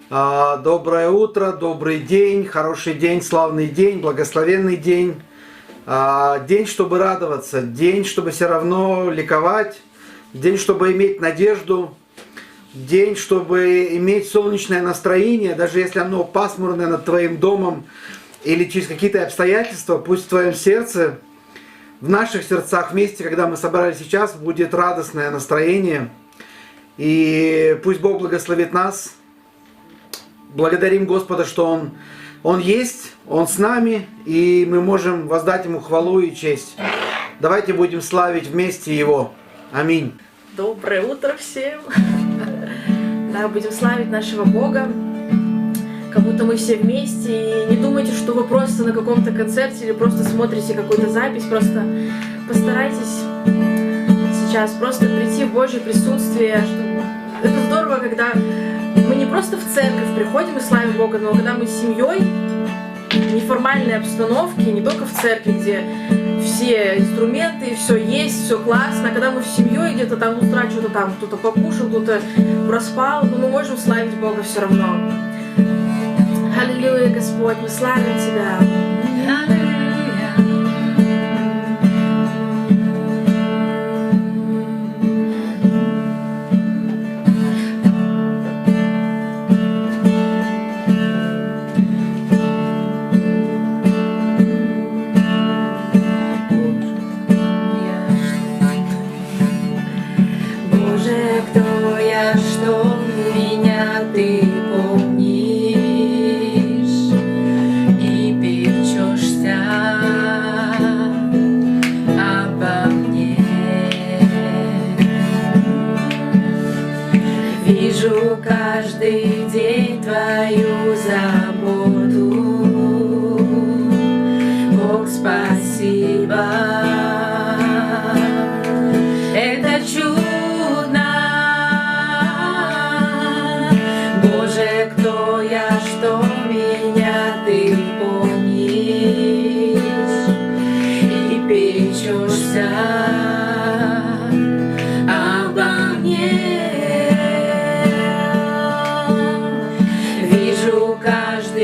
Доброе утро, добрый день, хороший день, славный день, благословенный день. День, чтобы радоваться, день, чтобы все равно ликовать, день, чтобы иметь надежду, день, чтобы иметь солнечное настроение, даже если оно пасмурное над твоим домом или через какие-то обстоятельства, пусть в твоем сердце, в наших сердцах вместе, когда мы собрались сейчас, будет радостное настроение. И пусть Бог благословит нас. Благодарим Господа, что Он есть, Он с нами, и мы можем воздать Ему хвалу и честь. Давайте будем славить вместе Его. Аминь. Доброе утро всем! Да, будем славить нашего Бога, как будто мы все вместе. И не думайте, что вы просто на каком-то концерте или просто смотрите какую-то запись. Просто постарайтесь сейчас просто прийти в Божье присутствие. Это здорово, когда мы не просто в церковь приходим и славим Бога, но когда мы с семьей, в неформальной обстановке, не только в церкви, где все инструменты, все есть, все классно, а когда мы в семье где-то там с утра что-то там, кто-то покушал, кто-то проспал, но мы можем славить Бога все равно. Аллилуйя, Господь, мы славим Тебя. Каждый день твою заботу, Бог, спасибо. Это чудно, Боже, кто я, что меня ты помнишь и печешься обо мне. Каждый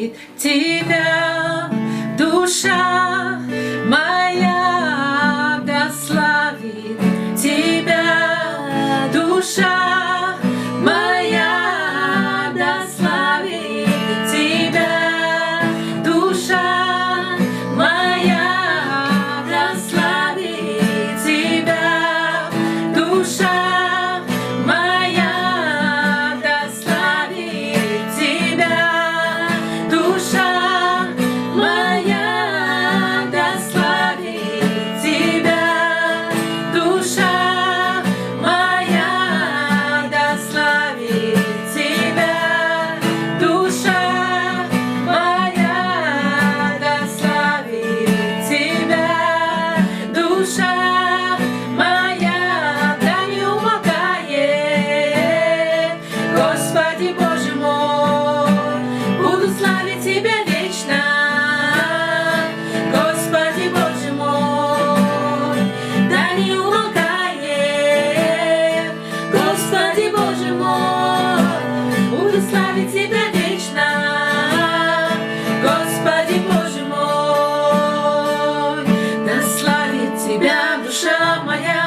славит Тебя, душа моя, да славит Тебя, душа моя, да славит Тебя, душа моя, да славит Тебя, душа моя, да славит Тебя, душа моя, да славит Тебя, душа моя, да славит Тебя, душа моя, да славит Тебя, душа моя, да не умолкает. Господи Боже мой, буду славить Тебя вечно. Господи Боже мой, да не умолкает. Господи Боже мой, буду славить Тебя вечно. Господи Боже мой, да славит Тебя душа моя,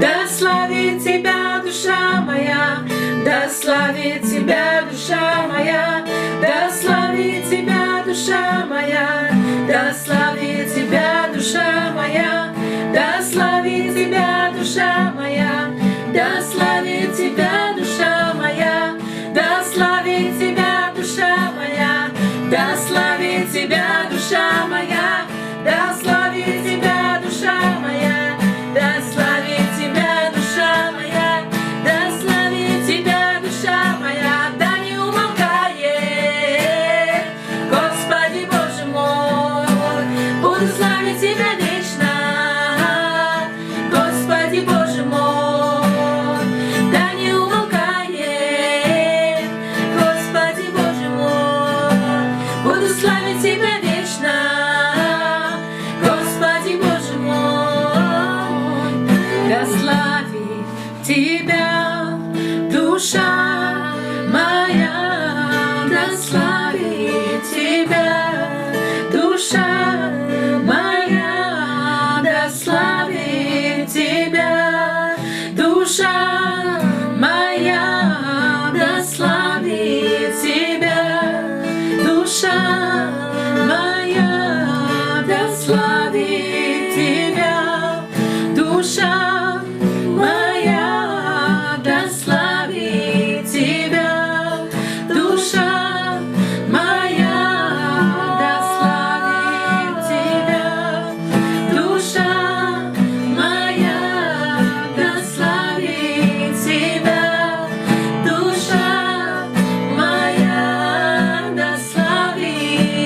да славит Тебя душа моя, да славит Тебя душа моя, да славит Тебя душа моя, да славит Тебя душа моя, да славит Тебя душа моя, да славит Тебя душа моя, да славит Тебя душа моя, да славит Тебя душа моя, да славит Тебя душа моя, да славит Тебя душа моя, да славит Тебя душа моя, да не умолкает. Господи Боже мой, буду славить Тебя вечно. Господи Боже мой, да не умолкает. Господи Боже мой, буду славить Тебя вечно. Господи Боже мой, да славит Тебя душа моя, да славит Тебя душа моя, да славит Тебя душа моя, да славит Тебя душа моя, да славит Тебя душа моя, да славит Тебя душа моя, да славит Тебя душа моя, да славит Тебя душа моя, да славит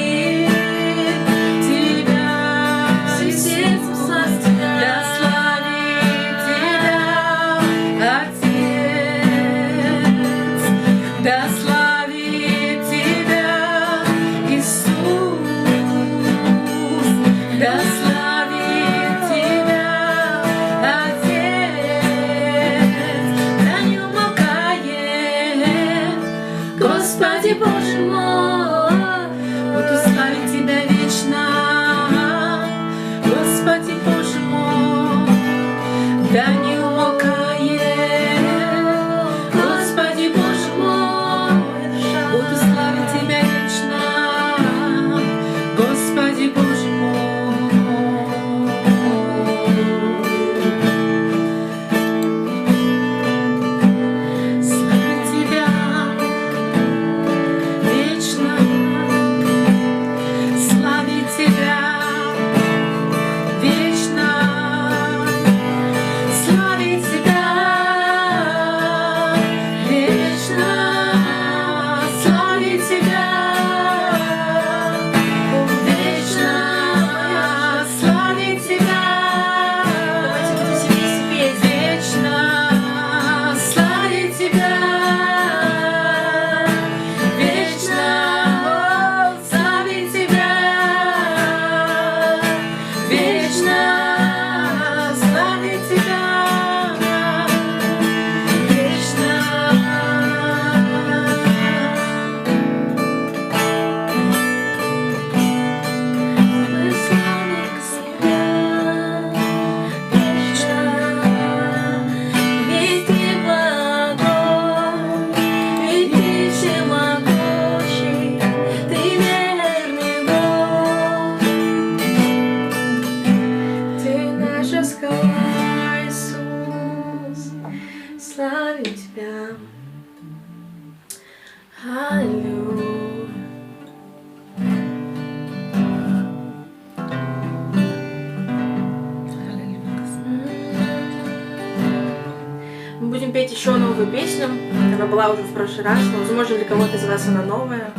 будем петь еще новую песню. Она была уже в прошлый раз, но, возможно, для кого-то из вас она новая.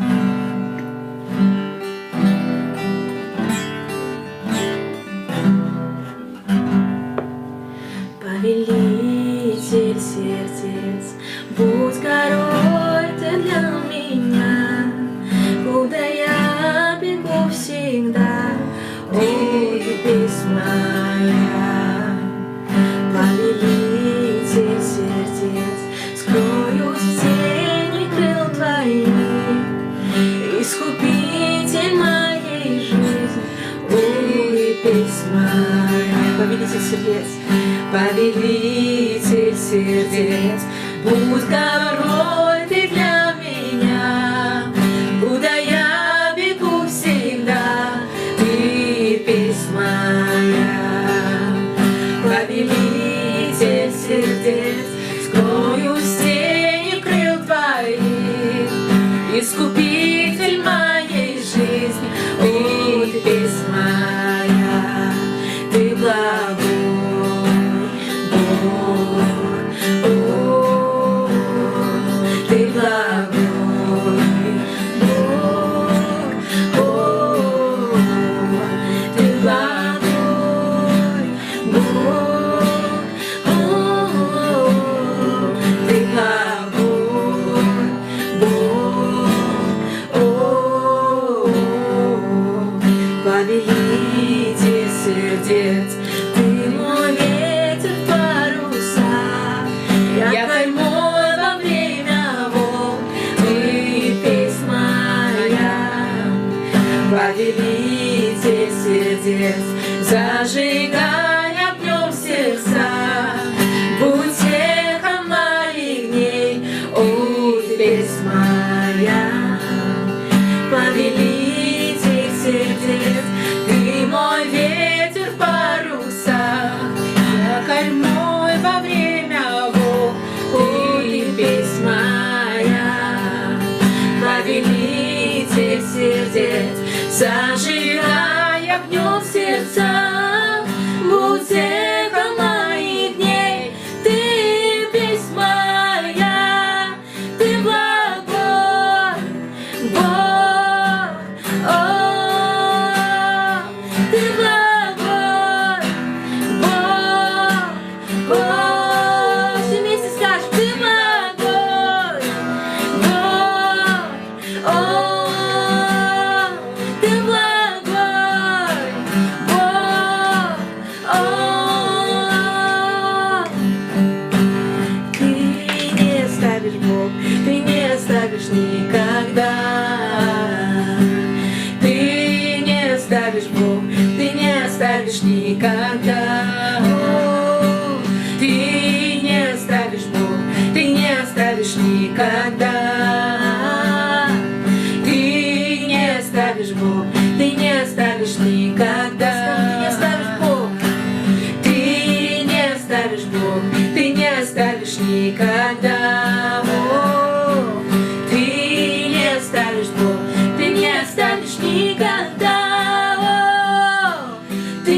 Повелитель сердец, будь горой ты для меня, куда я бегу всегда, ой, песнь моя. Повелитель сердец, скроюсь в тени крыл твоих, искупитель моей жизни, ой, песнь моя. Повелитель сердец. Повелитель сердец, будь горой ты для меня, куда я бегу всегда, ты песнь моя. Повелитель сердец, скроюсь в тени крыл твоих, искупитель моей жизни, ой, ты песнь моя, ты благой. Ты благой Бог, ты благой Бог, ты благой Бог, повелитель сердец, ты мой ветер в парусах, я каймой во время волн, ты песнь моя. Повелитель сердец, зажигай огнем сердца, будь эхом моих дней, о, ты песнь моя. Повелитель сердец, ты мой ветер в парусах, я каймой во время волн, ты песнь моя. Повелитель сердец, зажигай огнем сердца, будь эхом моих дней, ты песнь моя, ты благой Бог, ты благой Бог, все вместе скажем, ты благой Бог, ты благой Бог, ты не оставишь, Бог, ты не оставишь никогда, ты не оставишь, Бог, ты не оставишь никогда, ты не оставишь, Бог, ты не оставишь никогда, ты не оставишь, Бог, ты не оставишь никогда, ты не оставишь, Бог, ты не оставишь никогда, ты не оставишь, Бог, ты не оставишь никогда, ты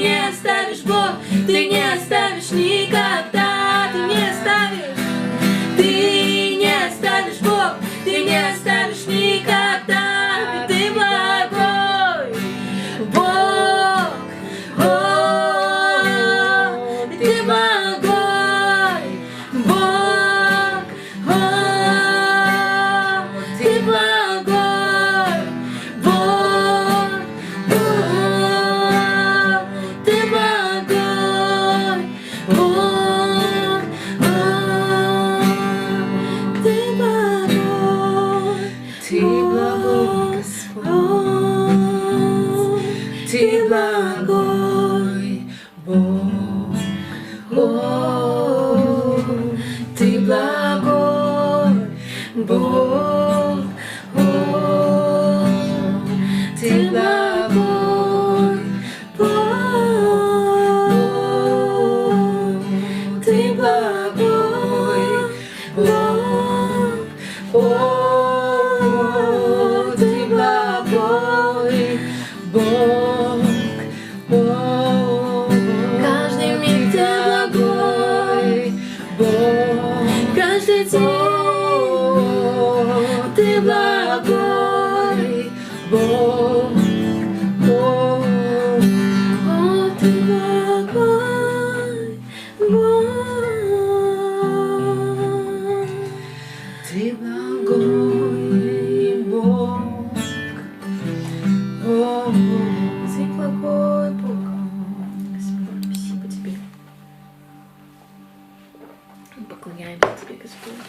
не оставишь, Бог, ты не оставишь никогда, ты не оставишь, ты не оставишь, Бог, ты не оставишь никогда, ты благой Бог, ты благой Бог, ты благой Бог, ты благой Бог, ты благой, ты благой Господь, ты благой Бог, ты благой Бог, ты благой Бог, ты благой Бог, ты благой Бог, каждый миг ты благой. Бог. О, ты благой Бог. Ты благой Бог. О, Ты благой Бог. Господь, спасибо Тебе. Мы поклоняемся Тебе, Господь.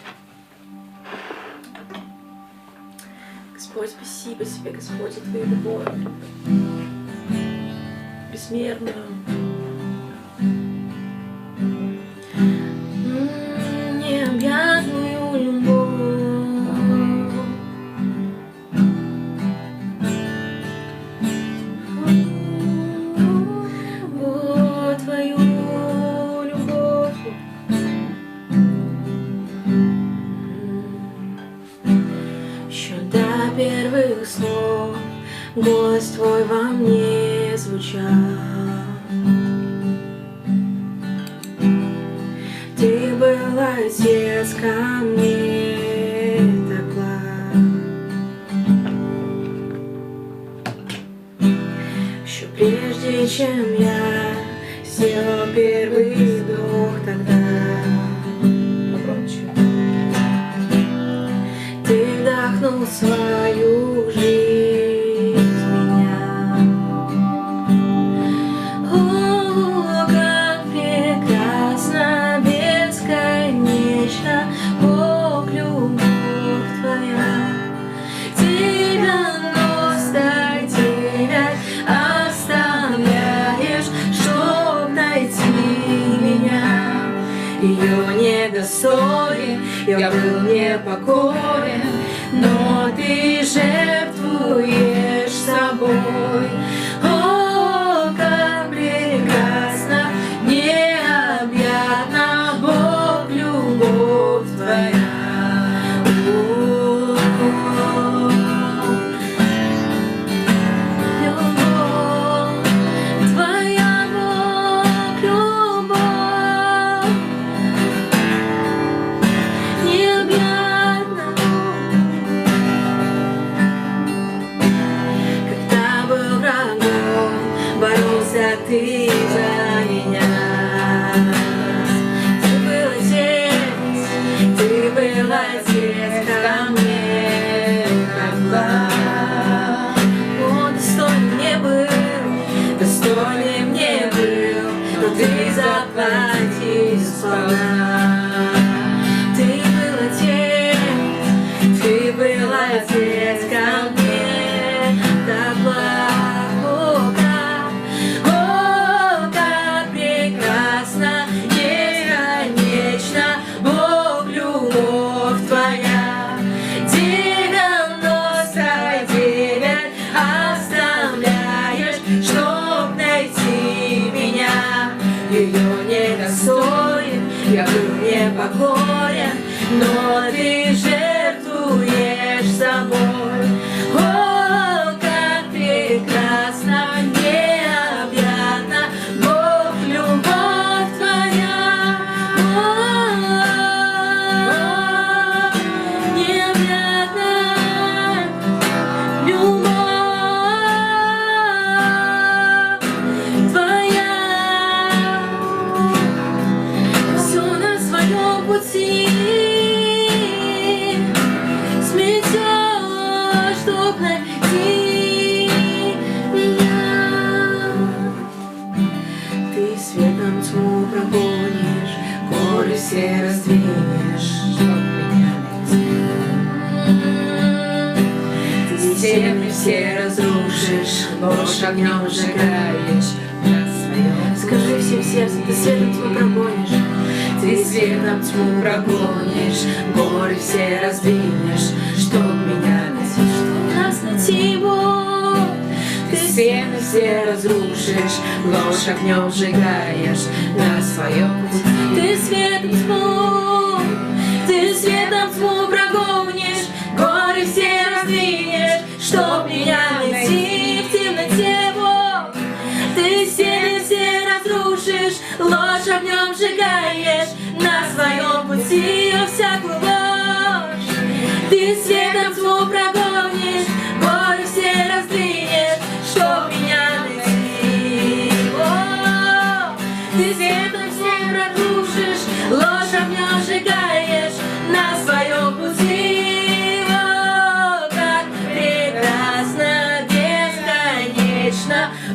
Господь, спасибо Тебе, Господь, за Твою любовь. Безмерную. Необъятную любовь. Вот Твою любовь. Еще до первых слов голос Твой во мне звучал. Ты был отец ко мне так благ. Еще прежде, чем я сделал первый вдох тогда, Ты вдохнул свою жизнь в меня. О, как прекрасно, бесконечно, Бог, любовь Твоя. 99 оставляешь, чтоб найти меня. Ее недостоин, я был непокорен, но Ты жертвуешь собой. О, как прекрасно, необъятно, Бог, любовь Твоя. Любовь Твоя, Бог, любовь необъятна. Когда был врагом, боролся Ты за меня. Ты был отец ко мне, как благ. Он достойный мне был, но Ты заплатил сполна. Ты был отец ко мне, так благ. О, как прекрасно, бесконечно, Бог, любовь Твоя. 99 оставляешь, чтоб найти меня. Ее недостоин, я был непокорен, но Ты жертвуешь собой. О, как прекрасно, необъятно, Бог, любовь Твоя. О, необъятна любовь Твоя. Все на своем пути сметешь, чтоб найти меня. Ты светом тьму прогонишь, горы все раздвинешь, чтоб меня найти. Ты стены все разрушишь, ложь огнем сжигаешь на своем. Скажи всем сердцем, ты светом тьму прогонишь. Ты светом тьму прогонишь, горы все раздвинешь, чтоб меня найти, чтоб нас найти, Бог. Ты стены все разрушишь, ложь огнем сжигаешь на своем пути. Ты светом тьму прогонишь, горы все раздвинешь, чтоб меня найти в темноте, Бог. Ты стены все разрушишь, ложь огнем сжигаешь на своем пути, о, всякую ложь. Ты светом тьму прогонишь, горы все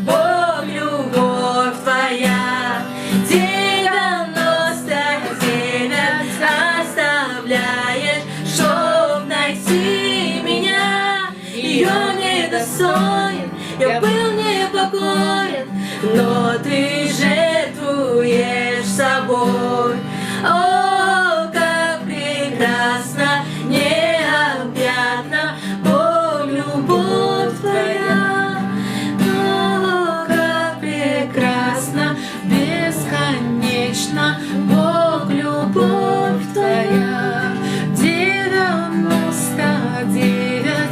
Бог, любовь Твоя. 99 оставляешь, чтоб найти меня. Ее недостоин, я был непокорен, но Ты жертвуешь собой. О, как прекрасно, необъятно, Бог, любовь Твоя. О, как прекрасно, бесконечно, Бог, любовь Твоя. 99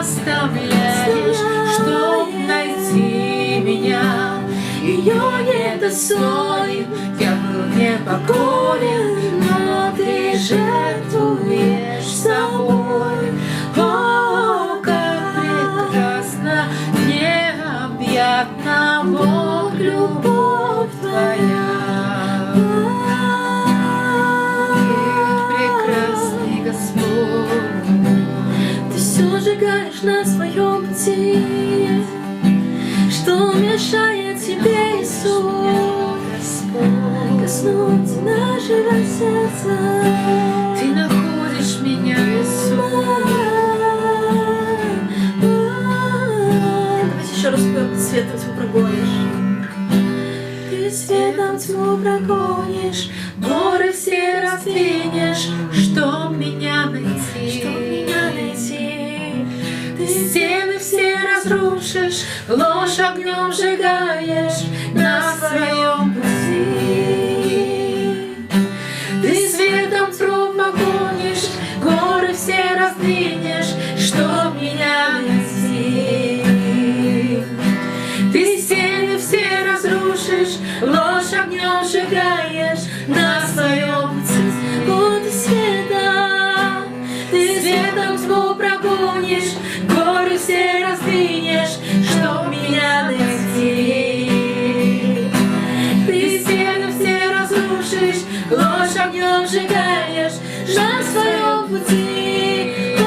оставляешь, чтоб найти меня. Ее недостоин, я был непокорен, но Ты жертвуешь собой. О, как прекрасно, необъятна, Бог, любовь Твоя. Прекрасный Господь, Ты все сжигаешь на своем пути, что мешает Тебе, Иисус, коснуться нашего сердца. Ты находишь меня, Иисус. Давайте еще раз споем: светом тьму прогонишь. Ты светом тьму прогонишь, горы все раздвинешь, чтоб меня найти. Ты стены все разрушишь, ложь огнем сжигаешь на своем пути. Ты светом тьму погонишь, горы все раздвинешь, чтоб меня найти. Ты стены все разрушишь, ложь огнем сжигаешь на своем пути. Вот и света, Ты светом тьму прогонишь, горы все раздвинешь, чтоб меня найти. Ты стены все разрушишь, ложь огнем сжигаешь на своем пути. О,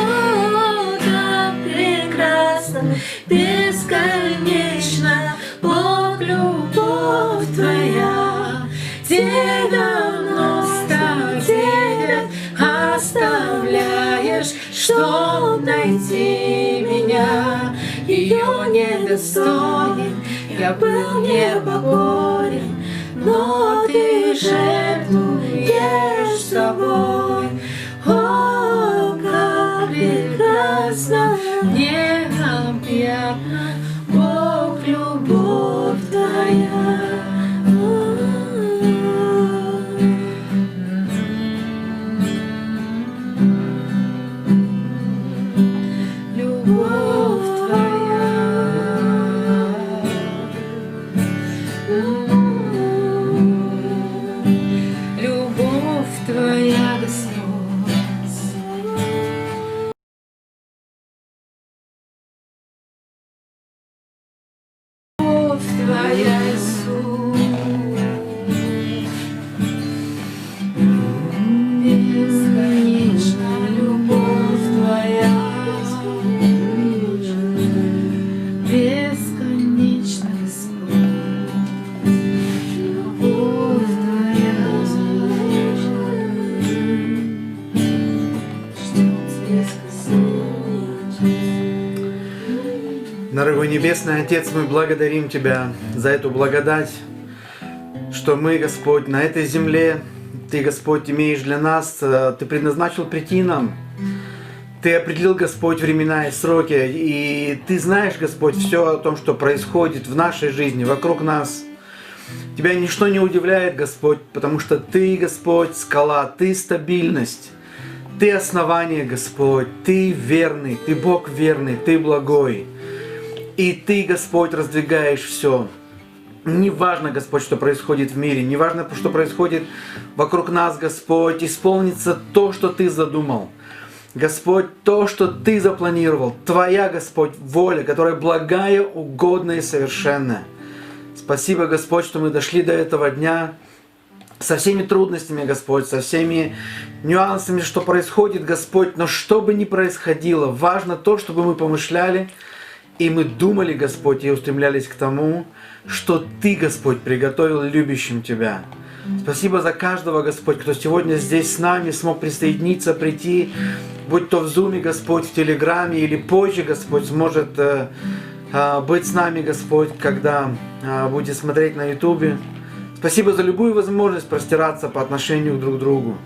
как прекрасно, бесконечно, Бог, любовь Твоя. 99 оставляешь, чтоб найти меня. Ее недостоин, я был непокорен, но Ты жертвуешь собой. О, как прекрасно, необъятно, Бог, любовь Твоя. Любовь Твоя. Любовь Твоя, Господь. Любовь Твоя, Иисус. Бесконечна любовь Твоя. Бесконечно, Господь, любовь Твоя. Что Тебе сказать? Дорогой Небесный Отец, мы благодарим Тебя за эту благодать, что мы, Господь, на этой земле, Ты, Господь, имеешь для нас, Ты предназначил прийти нам. Ты определил, Господь, времена и сроки, и Ты знаешь, Господь, все о том, что происходит в нашей жизни, вокруг нас. Тебя ничто не удивляет, Господь, потому что Ты, Господь, скала, Ты стабильность, Ты основание, Господь, Ты верный, Ты Бог верный, Ты благой. И Ты, Господь, раздвигаешь все. Не важно, Господь, что происходит в мире, не важно, что происходит вокруг нас, Господь, исполнится то, что Ты задумал. Господь, то, что Ты запланировал, Твоя, Господь, воля, которая благая, угодная и совершенная. Спасибо, Господь, что мы дошли до этого дня со всеми трудностями, Господь, со всеми нюансами, что происходит, Господь. Но что бы ни происходило, важно то, чтобы мы помышляли И мы думали, Господь, и устремлялись к тому, что Ты, Господь, приготовил любящим Тебя. Спасибо за каждого, Господь, кто сегодня здесь с нами смог присоединиться, прийти, будь то в Зуме, Господь, в Телеграме или позже, Господь, сможет быть с нами, Господь, когда будет смотреть на Ютубе. Спасибо за любую возможность простираться по отношению друг к другу.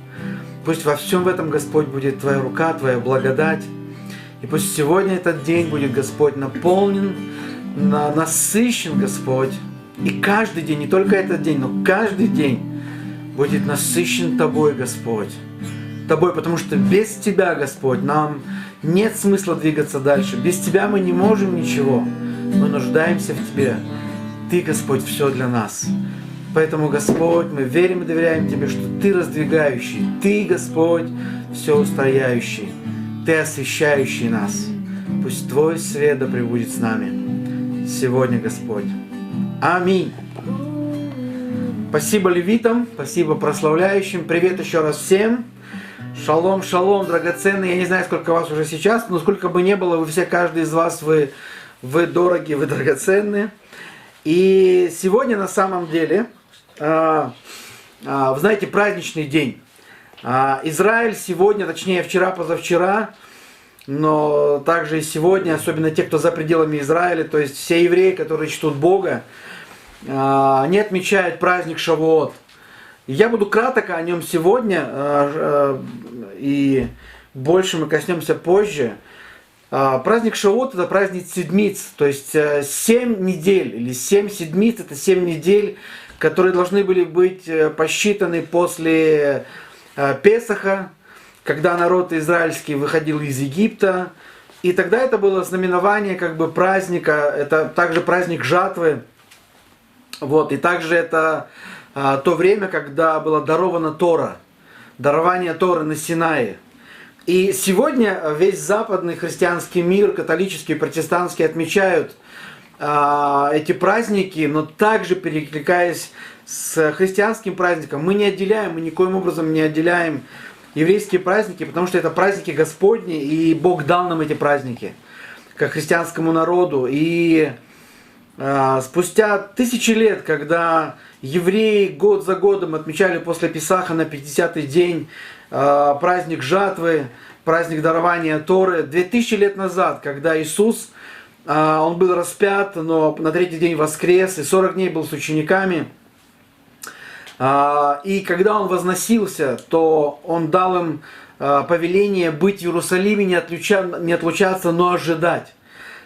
Пусть во всем в этом, Господь, будет Твоя рука, Твоя благодать. И пусть сегодня этот день будет, Господь, наполнен, насыщен, Господь. И каждый день, не только этот день, но каждый день будет насыщен Тобой, Господь. Тобой, потому что без Тебя, Господь, нам нет смысла двигаться дальше. Без Тебя мы не можем ничего. Мы нуждаемся в Тебе. Ты, Господь, все для нас. Поэтому, Господь, мы верим и доверяем Тебе, что Ты раздвигающий. Ты, Господь, все устрояющий. Ты освещающий нас. Пусть Твой свет да пребудет с нами сегодня, Господь. Аминь. Спасибо левитам, спасибо прославляющим. Привет еще раз всем. Шалом, шалом, драгоценные. Я не знаю, сколько вас уже сейчас, но сколько бы ни было, вы все, каждый из вас, вы дороги, вы драгоценные. И сегодня на самом деле, вы знаете, праздничный день. Израиль сегодня, точнее вчера, позавчера, но также и сегодня, особенно те, кто за пределами Израиля, то есть все евреи, которые чтут Бога, они отмечают праздник Шавуот. Я буду кратко о нем сегодня, и больше мы коснемся позже. Праздник Шавуот — это праздник седмиц, то есть 7 недель или 7 седмиц — это 7 недель, которые должны были быть посчитаны после Песаха, когда народ израильский выходил из Египта. И тогда это было знаменование как бы праздника, это также праздник жатвы. Вот, и также это то время, когда была дарована Тора, дарование Торы на Синае. И сегодня весь западный христианский мир, католический, протестантский, отмечают эти праздники, но также перекликаясь с христианским праздником, мы никоим образом не отделяем еврейские праздники, потому что это праздники Господни, и Бог дал нам эти праздники, как христианскому народу. И спустя тысячи лет, когда евреи год за годом отмечали после Песаха на 50-й день праздник жатвы, праздник дарования Торы, 2000 лет назад, когда Иисус, Он был распят, но на третий день воскрес, и 40 дней был с учениками. И когда Он возносился, то Он дал им повеление быть в Иерусалиме, не отлучаться, но ожидать.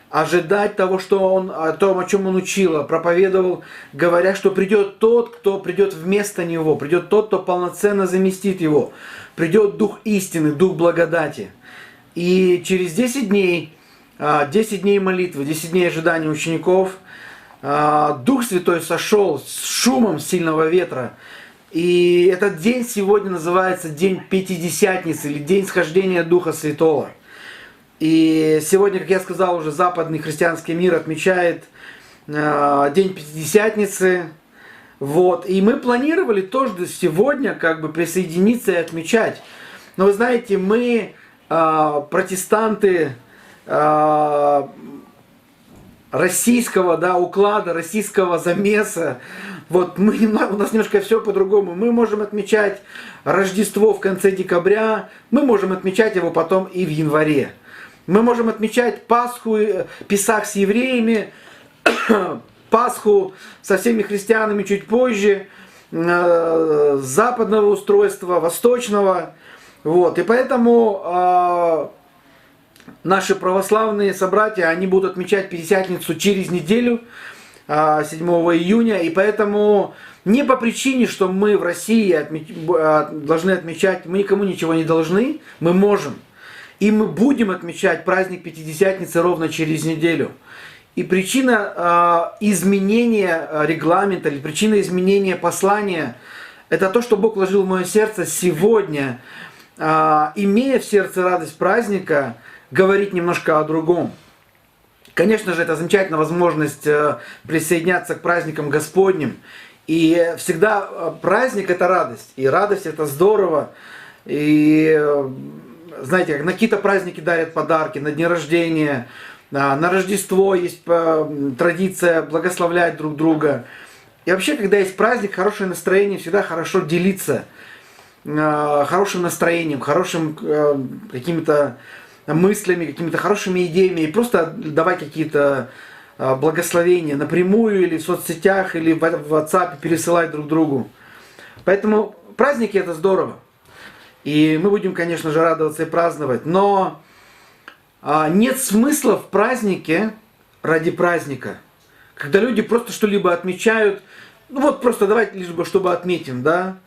Ожидать того, о том, о чем Он учил, проповедовал, говоря, что придет тот, кто придет вместо Него, придет тот, кто полноценно заместит Его, придет Дух истины, Дух благодати. И через 10 дней молитвы, 10 дней ожидания учеников, Дух Святой сошел с шумом сильного ветра. И этот день сегодня называется День Пятидесятницы или День схождения Духа Святого. И сегодня, как я сказал, уже западный христианский мир отмечает День Пятидесятницы. Вот. И мы планировали тоже сегодня как бы присоединиться и отмечать. Но вы знаете, мы протестанты российского уклада, российского замеса. Вот у нас немножко все по-другому. Мы можем отмечать Рождество в конце декабря, мы можем отмечать его потом и в январе. Мы можем отмечать Пасху, Песах с евреями, Пасху со всеми христианами чуть позже, западного устройства, восточного. Вот. И поэтому наши православные собратья, они будут отмечать Пятидесятницу через неделю, 7 июня. И поэтому не по причине, что мы в России должны отмечать, мы никому ничего не должны, мы можем. И мы будем отмечать праздник Пятидесятницы ровно через неделю. И причина изменения регламента или причина изменения послания — это то, что Бог вложил в мое сердце сегодня, имея в сердце радость праздника, говорить немножко о другом. Конечно же, это замечательная возможность присоединяться к праздникам Господним. И всегда праздник — это радость. И радость — это здорово. И знаете, как на какие-то праздники дарят подарки, на дни рождения, На Рождество есть традиция благословлять друг друга. И вообще, когда есть праздник, хорошее настроение, всегда хорошо делиться хорошим настроением, хорошим какими-то мыслями, какими-то хорошими идеями. И просто давать какие-то благословения напрямую или в соцсетях, или в WhatsApp пересылать друг другу. Поэтому праздники это здорово. И мы будем, конечно же, радоваться и праздновать. Но нет смысла в празднике ради праздника. Когда люди просто что-либо отмечают, ну вот просто давайте лишь бы, чтобы отметим, да.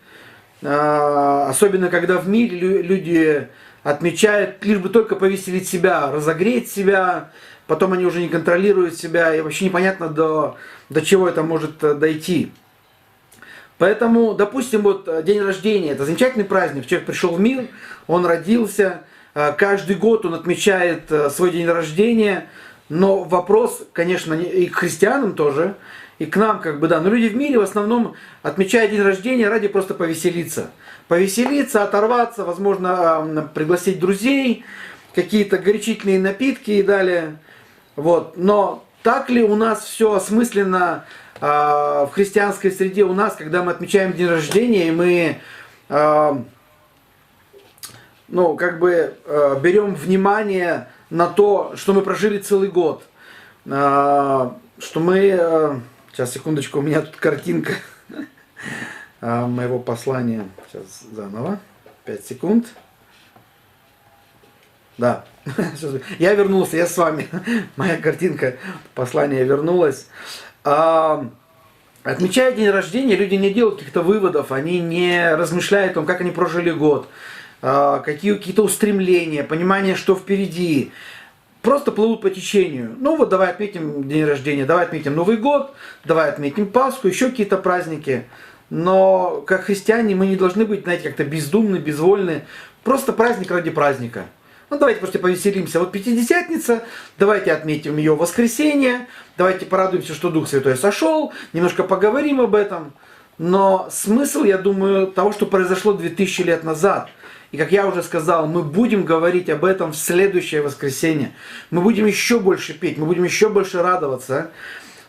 Особенно, когда в мире люди отмечают лишь бы только повеселить себя, разогреть себя, потом они уже не контролируют себя, и вообще непонятно, до чего это может дойти. Поэтому, допустим, вот день рождения, это замечательный праздник, человек пришел в мир, он родился, каждый год он отмечает свой день рождения, но вопрос, конечно, и к христианам тоже, и к нам, как бы, да, но люди в мире в основном отмечают день рождения ради просто повеселиться. Повеселиться, оторваться, возможно, пригласить друзей, какие-то горячительные напитки и далее. Вот. Но так ли у нас все осмысленно в христианской среде у нас, когда мы отмечаем день рождения, и мы берем внимание на то, что мы прожили целый год, что мы... Сейчас, секундочку, у меня тут картинка моего послания. Сейчас заново. 5 секунд. Да. Я вернулся, я с вами. Моя картинка послания вернулась. Отмечая день рождения, люди не делают каких-то выводов, они не размышляют о том, как они прожили год, какие-то устремления, понимание, что впереди. Просто плывут по течению. Ну вот давай отметим день рождения, давай отметим Новый год, давай отметим Пасху, еще какие-то праздники. Но как христиане мы не должны быть, знаете, как-то бездумны, безвольны. Просто праздник ради праздника. Ну давайте просто повеселимся. Вот Пятидесятница, давайте отметим ее воскресенье, давайте порадуемся, что Дух Святой сошел, немножко поговорим об этом. Но смысл, я думаю, того, что произошло 2000 лет назад. И как я уже сказал, мы будем говорить об этом в следующее воскресенье. Мы будем еще больше петь, мы будем еще больше радоваться.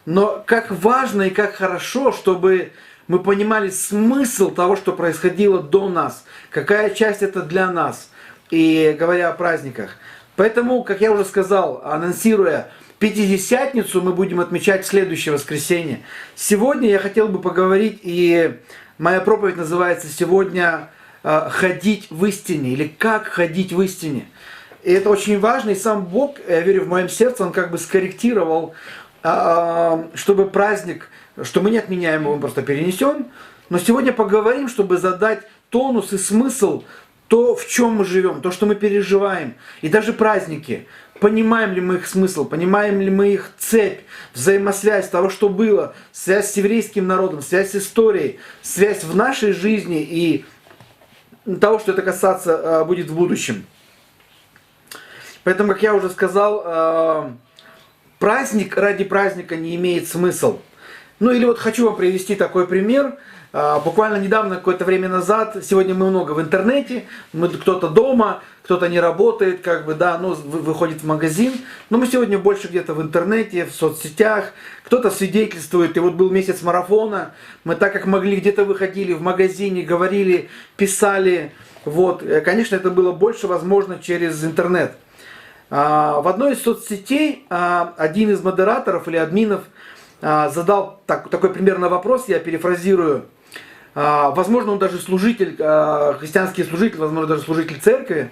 Но как важно и как хорошо, чтобы мы понимали смысл того, что происходило до нас. Какая часть это для нас. И говоря о праздниках. Поэтому, как я уже сказал, анонсируя Пятидесятницу, мы будем отмечать в следующее воскресенье. Сегодня я хотел бы поговорить, и моя проповедь называется сегодня «Ходить в истине» или «Как ходить в истине». И это очень важно, и сам Бог, я верю, в моем сердце, Он как бы скорректировал, чтобы праздник, что мы не отменяем его, мы просто перенесем, но сегодня поговорим, чтобы задать тонус и смысл, то, в чем мы живем, то, что мы переживаем, и даже праздники. Понимаем ли мы их смысл, понимаем ли мы их цепь, взаимосвязь того, что было, связь с еврейским народом, связь с историей, связь в нашей жизни и того, что это касаться будет в будущем. Поэтому, как я уже сказал, праздник ради праздника не имеет смысла. Ну или вот хочу вам привести такой пример. Буквально недавно, какое-то время назад, сегодня мы много в интернете, кто-то дома, кто-то не работает, как бы, да, ну, выходит в магазин, но мы сегодня больше где-то в интернете, в соцсетях, кто-то свидетельствует, и вот был месяц марафона, мы так как могли, где-то выходили в магазине, говорили, писали, вот, конечно, это было больше возможно через интернет. В одной из соцсетей один из модераторов или админов задал такой примерно вопрос, я перефразирую. Возможно, он даже служитель, христианский служитель, возможно, даже служитель церкви.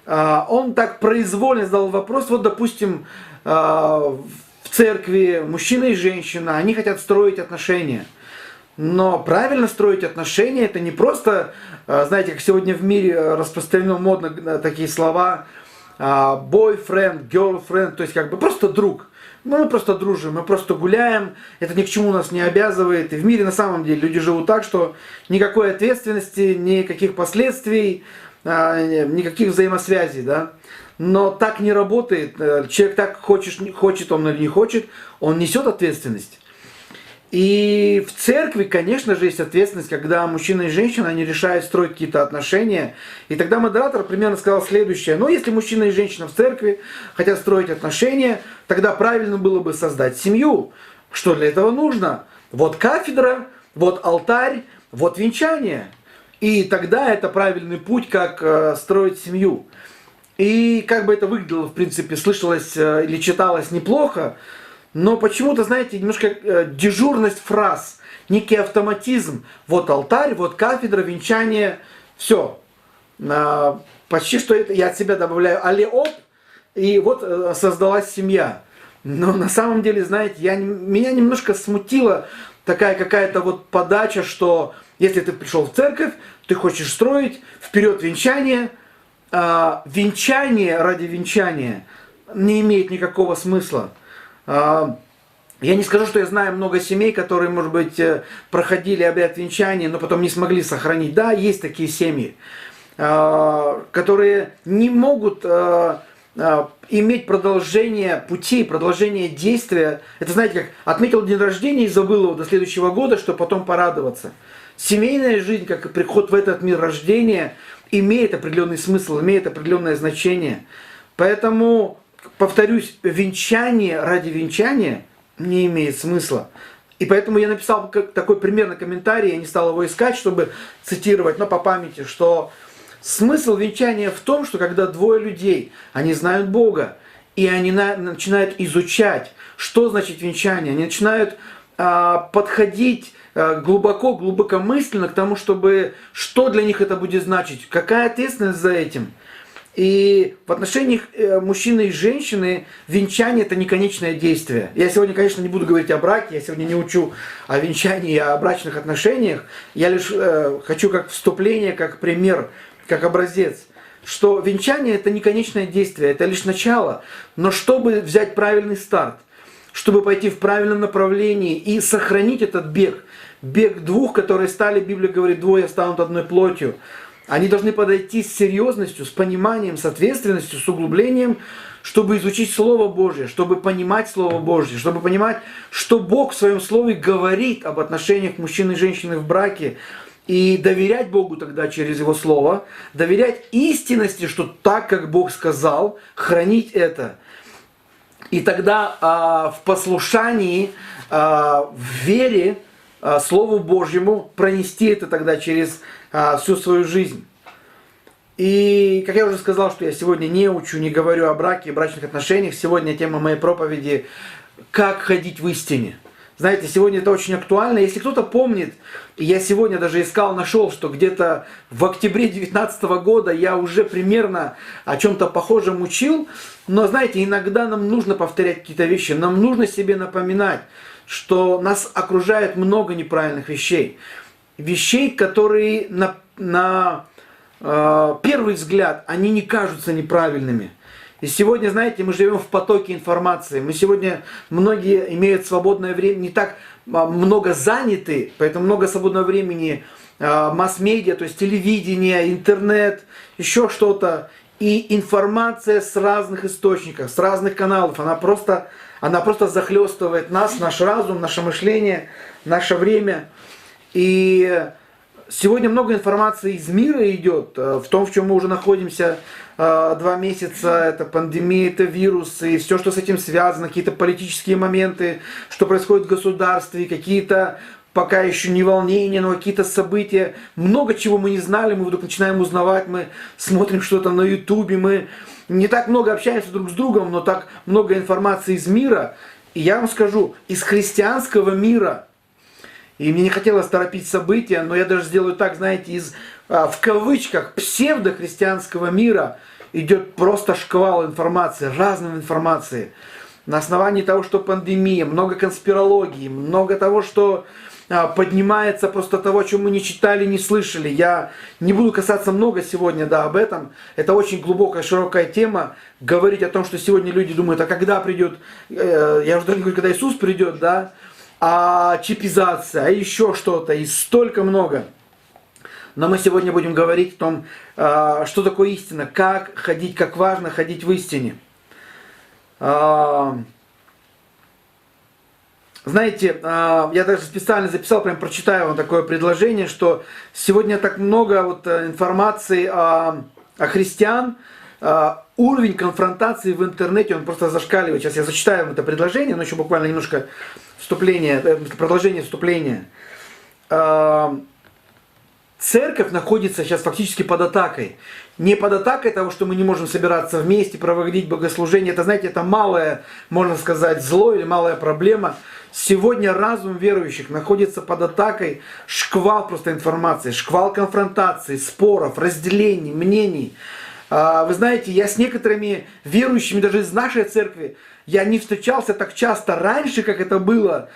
Он так произвольно задал вопрос, вот, допустим, в церкви мужчина и женщина, они хотят строить отношения. Но правильно строить отношения, это не просто, знаете, как сегодня в мире распространено модно такие слова, boyfriend, girlfriend, то есть как бы просто друг. Ну, мы просто дружим, мы просто гуляем, это ни к чему нас не обязывает. И в мире на самом деле люди живут так, что никакой ответственности, никаких последствий, никаких взаимосвязей, да. Но так не работает. Человек так хочет он или не хочет, он несет ответственность. И в церкви, конечно же, есть ответственность, когда мужчина и женщина, они решают строить какие-то отношения. И тогда модератор примерно сказал следующее. Ну, если мужчина и женщина в церкви хотят строить отношения, тогда правильно было бы создать семью. Что для этого нужно? Вот кафедра, вот алтарь, вот венчание. И тогда это правильный путь, как строить семью. И как бы это выглядело, в принципе, слышалось или читалось неплохо, но почему-то, знаете, немножко дежурность фраз, некий автоматизм. Вот алтарь, вот кафедра, венчание, все. Почти что это я от себя добавляю алле-оп, и вот создалась семья. Но на самом деле, знаете, меня немножко смутила такая какая-то вот подача, что если ты пришел в церковь, ты хочешь строить, вперед венчание. Венчание ради венчания не имеет никакого смысла. Я не скажу, что я знаю много семей, которые, может быть, проходили обряд венчания, но потом не смогли сохранить. Да, есть такие семьи, которые не могут иметь продолжение пути, продолжение действия. Это, знаете, как отметил день рождения и забыл его до следующего года, чтобы потом порадоваться. Семейная жизнь, как и приход в этот мир рождения, имеет определенный смысл, имеет определенное значение. Поэтому, повторюсь, венчание ради венчания не имеет смысла. И поэтому я написал такой примерный комментарий, я не стал его искать, чтобы цитировать, но по памяти, что смысл венчания в том, что когда двое людей, они знают Бога, и они начинают изучать, что значит венчание, они начинают подходить глубокомысленно к тому, чтобы что для них это будет значить, какая ответственность за этим. И в отношениях мужчины и женщины венчание это не конечное действие. Я сегодня, конечно, не буду говорить о браке, я сегодня не учу о венчании и о брачных отношениях. Я лишь хочу как вступление, как пример, как образец, что венчание это не конечное действие, это лишь начало. Но чтобы взять правильный старт, чтобы пойти в правильном направлении и сохранить этот бег двух, которые стали, Библия говорит, двое станут одной плотью. Они должны подойти с серьезностью, с пониманием, с ответственностью, с углублением, чтобы изучить Слово Божье, чтобы понимать Слово Божье, чтобы понимать, что Бог в Своем Слове говорит об отношениях мужчины и женщины в браке, и доверять Богу тогда через Его Слово, доверять истинности, что так, как Бог сказал, хранить это. И тогда в послушании, в вере, Слову Божьему пронести это тогда через всю свою жизнь. И, как я уже сказал, что я сегодня не учу, не говорю о браке и брачных отношениях. Сегодня тема моей проповеди «Как ходить в истине». Знаете, сегодня это очень актуально. Если кто-то помнит, я сегодня даже искал, нашел, что где-то в октябре 2019 года я уже примерно о чем-то похожем учил. Но, знаете, иногда нам нужно повторять какие-то вещи, нам нужно себе напоминать, что нас окружает много неправильных вещей. Вещей, которые на первый взгляд, они не кажутся неправильными. И сегодня, знаете, мы живем в потоке информации. Мы сегодня, многие имеют свободное время, не так много заняты, поэтому много свободного времени, масс-медиа, то есть телевидение, интернет, еще что-то. И информация с разных источников, с разных каналов, она просто захлестывает нас, наш разум, наше мышление, наше время. И сегодня много информации из мира идет, в том, в чем мы уже находимся 2 месяца, это пандемия, это вирусы, и все, что с этим связано, какие-то политические моменты, что происходит в государстве, какие-то пока еще не волнения, но какие-то события. Много чего мы не знали, мы вдруг начинаем узнавать, мы смотрим что-то на ютубе, мы не так много общаемся друг с другом, но так много информации из мира. И я вам скажу, из христианского мира, и мне не хотелось торопить события, но я даже сделаю так, знаете, в кавычках, псевдохристианского мира идет просто шквал информации, разной информации. На основании того, что пандемия, много конспирологии, много того, что поднимается просто того, о чем мы не читали, не слышали. Я не буду касаться много сегодня, об этом. Это очень глубокая, широкая тема. Говорить о том, что сегодня люди думают, а когда придет, я уже даже не говорю, когда Иисус придет, а чипизация, а еще что-то, и столько много. Но мы сегодня будем говорить о том, что такое истина, как ходить, как важно ходить в истине. Знаете, я даже специально записал, прям прочитаю вам такое предложение, что сегодня так много вот информации о христиан, уровень конфронтации в интернете, он просто зашкаливает. Сейчас я зачитаю вам это предложение, но еще буквально немножко вступление, продолжение вступления. Церковь находится сейчас фактически под атакой. Не под атакой того, что мы не можем собираться вместе, проводить богослужение. Это, знаете, это малое, можно сказать, зло или малая проблема. Сегодня разум верующих находится под атакой, шквал просто информации, шквал конфронтаций, споров, разделений, мнений. Вы знаете, я с некоторыми верующими, даже из нашей церкви, я не встречался так часто раньше, как это было,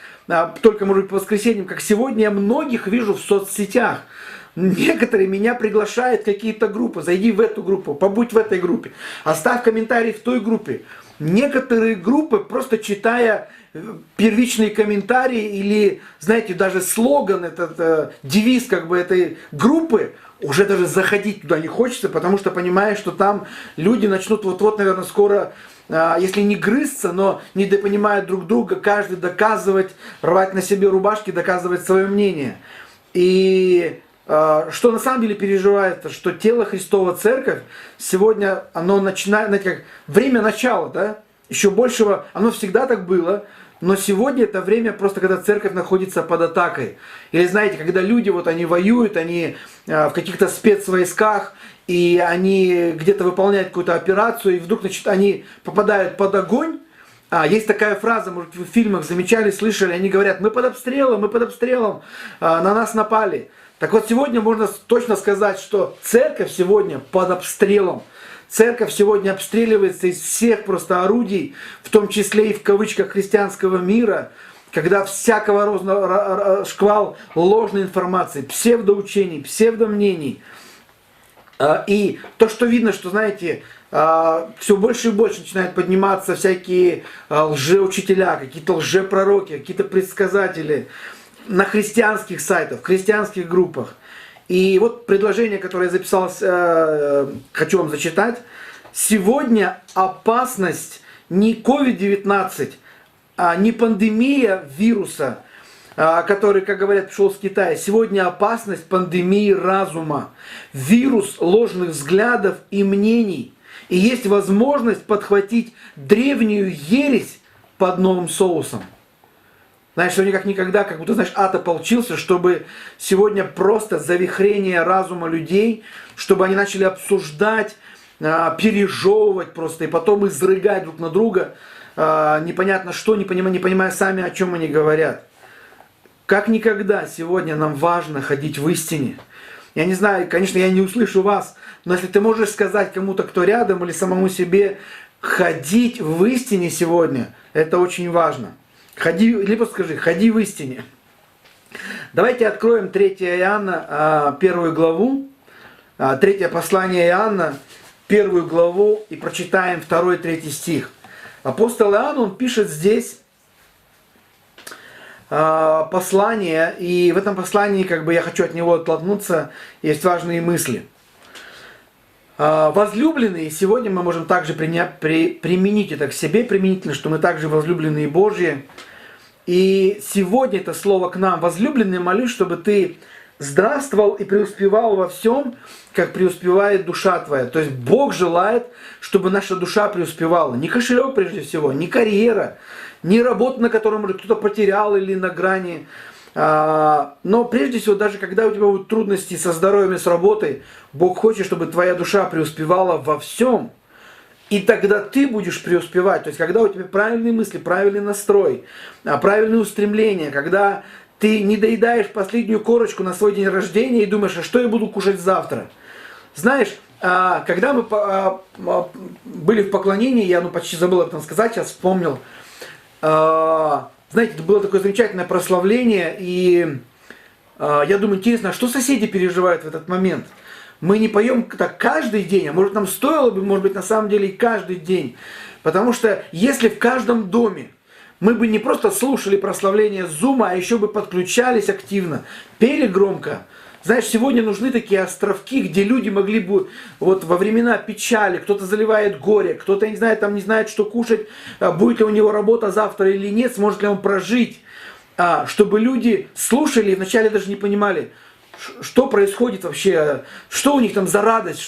только, может быть, по воскресеньям, как сегодня я многих вижу в соцсетях. Некоторые меня приглашают в какие-то группы, зайди в эту группу, побудь в этой группе, оставь комментарий в той группе. Некоторые группы, просто читая первичные комментарии или, знаете, даже слоган, этот девиз как бы этой группы, уже даже заходить туда не хочется, потому что понимаешь, что там люди начнут вот-вот, наверное, скоро, если не грызться, но недопонимая друг друга, каждый доказывать, рвать на себе рубашки, доказывать свое мнение. И что на самом деле переживается, что тело Христова Церковь сегодня, оно начинает, знаете, как время начала, да? Еще большего, оно всегда так было, но сегодня это время просто, когда Церковь находится под атакой. Или знаете, когда люди, вот они воюют, они в каких-то спецвойсках, и они где-то выполняют какую-то операцию, и вдруг, значит, они попадают под огонь. Есть такая фраза, может, вы в фильмах замечали, слышали, они говорят, мы под обстрелом, на нас напали. Так вот, сегодня можно точно сказать, что церковь сегодня под обстрелом. Церковь сегодня обстреливается из всех просто орудий, в том числе и в кавычках христианского мира, когда всякого рода шквал ложной информации, псевдоучений, псевдомнений. И то, что видно, что, знаете, все больше и больше начинают подниматься всякие лжеучителя, какие-то лжепророки, какие-то предсказатели на христианских сайтах, в христианских группах. И вот предложение, которое я записал, хочу вам зачитать. Сегодня опасность не COVID-19, не пандемия вируса, который, как говорят, пришел с Китая. Сегодня опасность пандемии разума, вирус ложных взглядов и мнений. И есть возможность подхватить древнюю ересь под новым соусом. Знаешь, сегодня как никогда, как будто, знаешь, ад ополчился, чтобы сегодня просто завихрение разума людей, чтобы они начали обсуждать, пережевывать просто, и потом изрыгать друг на друга, непонятно что, не понимая сами, о чем они говорят. Как никогда сегодня нам важно ходить в истине. Я не знаю, конечно, я не услышу вас, но если ты можешь сказать кому-то, кто рядом, или самому себе, ходить в истине сегодня, это очень важно. Ходи, либо скажи, ходи в истине. Давайте откроем 3 Иоанна, 1 главу, 3 послание Иоанна, 1 главу, и прочитаем 2-3 стих. Апостол Иоанн, он пишет здесь послание, и в этом послании, как бы я хочу от него оттолкнуться, есть важные мысли. Возлюбленные, сегодня мы можем также применить это к себе применительно, что мы также возлюбленные Божьи. И сегодня это слово к нам. Возлюбленный, молюсь, чтобы ты здравствовал и преуспевал во всем, как преуспевает душа твоя. То есть Бог желает, чтобы наша душа преуспевала. Не кошелек прежде всего, не карьера, не работа, на котором кто-то потерял или на грани. Но прежде всего, даже когда у тебя будут трудности со здоровьем и с работой, Бог хочет, чтобы твоя душа преуспевала во всем. И тогда ты будешь преуспевать. То есть, когда у тебя правильные мысли, правильный настрой, правильные устремления, когда ты не доедаешь последнюю корочку на свой день рождения и думаешь, а что я буду кушать завтра. Знаешь, когда мы были в поклонении, я почти забыл об этом сказать, сейчас вспомнил. Знаете, это было такое замечательное прославление, и я думаю, интересно, а что соседи переживают в этот момент? Мы не поем так каждый день, а может нам стоило бы, может быть, на самом деле и каждый день. Потому что если в каждом доме мы бы не просто слушали прославление Зума, а еще бы подключались активно, пели громко, Знаешь, сегодня нужны такие островки, где люди могли бы вот во времена печали, кто-то заливает горе, кто-то, не знаю, там не знает, что кушать, будет ли у него работа завтра или нет, сможет ли он прожить. Чтобы люди слушали и вначале даже не понимали, что происходит вообще, что у них там за радость,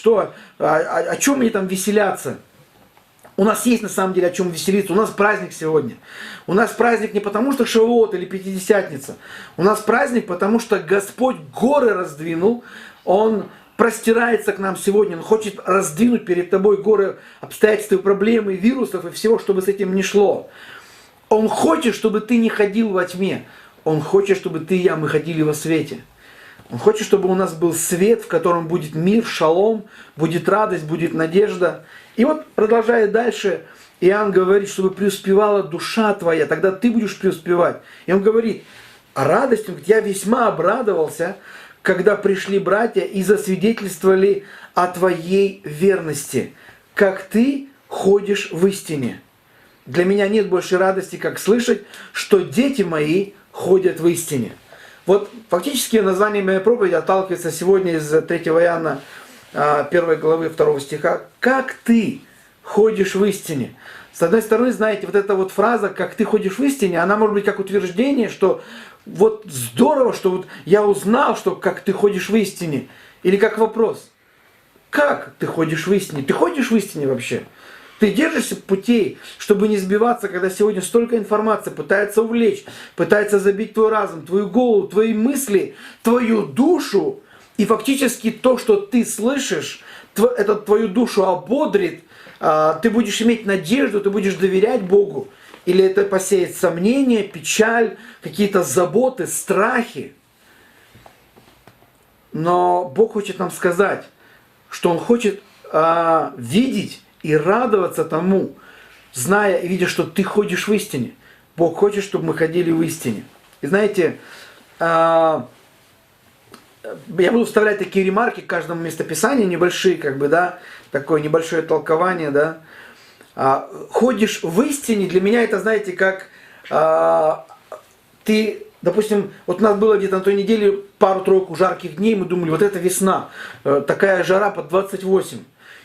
о чем они там веселятся. У нас есть на самом деле о чем веселиться. У нас праздник сегодня. У нас праздник не потому, что Шавуот или Пятидесятница. У нас праздник, потому что Господь горы раздвинул. Он простирается к нам сегодня. Он хочет раздвинуть перед тобой горы обстоятельств, проблем, вирусов и всего, чтобы с этим не шло. Он хочет, чтобы ты не ходил во тьме. Он хочет, чтобы ты и я, мы ходили во свете. Он хочет, чтобы у нас был свет, в котором будет мир, шалом, будет радость, будет надежда. И вот, продолжая дальше, Иоанн говорит, чтобы преуспевала душа твоя, тогда ты будешь преуспевать. И он говорит, радость, он говорит, я весьма обрадовался, когда пришли братья и засвидетельствовали о твоей верности, как ты ходишь в истине. Для меня нет больше радости, как слышать, что дети мои ходят в истине. Вот фактически название моей проповеди отталкивается сегодня из 3 Иоанна 1 главы 2 стиха. Как ты ходишь в истине? С одной стороны, знаете, вот эта вот фраза, как ты ходишь в истине, она может быть как утверждение, что вот здорово, что вот я узнал, что как ты ходишь в истине. Или как вопрос, как ты ходишь в истине? Ты ходишь в истине вообще? Ты держишься путей, чтобы не сбиваться, когда сегодня столько информации пытается увлечь, пытается забить твой разум, твою голову, твои мысли, твою душу. И фактически то, что ты слышишь, это твою душу ободрит, ты будешь иметь надежду, ты будешь доверять Богу. Или это посеет сомнения, печаль, какие-то заботы, страхи. Но Бог хочет нам сказать, что Он хочет видеть и радоваться тому, зная и видя, что ты ходишь в истине. Бог хочет, чтобы мы ходили в истине. И знаете, я буду вставлять такие ремарки к каждому местописанию, небольшие, такое небольшое толкование, да. Ходишь в истине, для меня это, знаете, как ты, допустим, вот у нас было где-то на той неделе пару-тройку жарких дней, мы думали, вот это весна, такая жара под 28.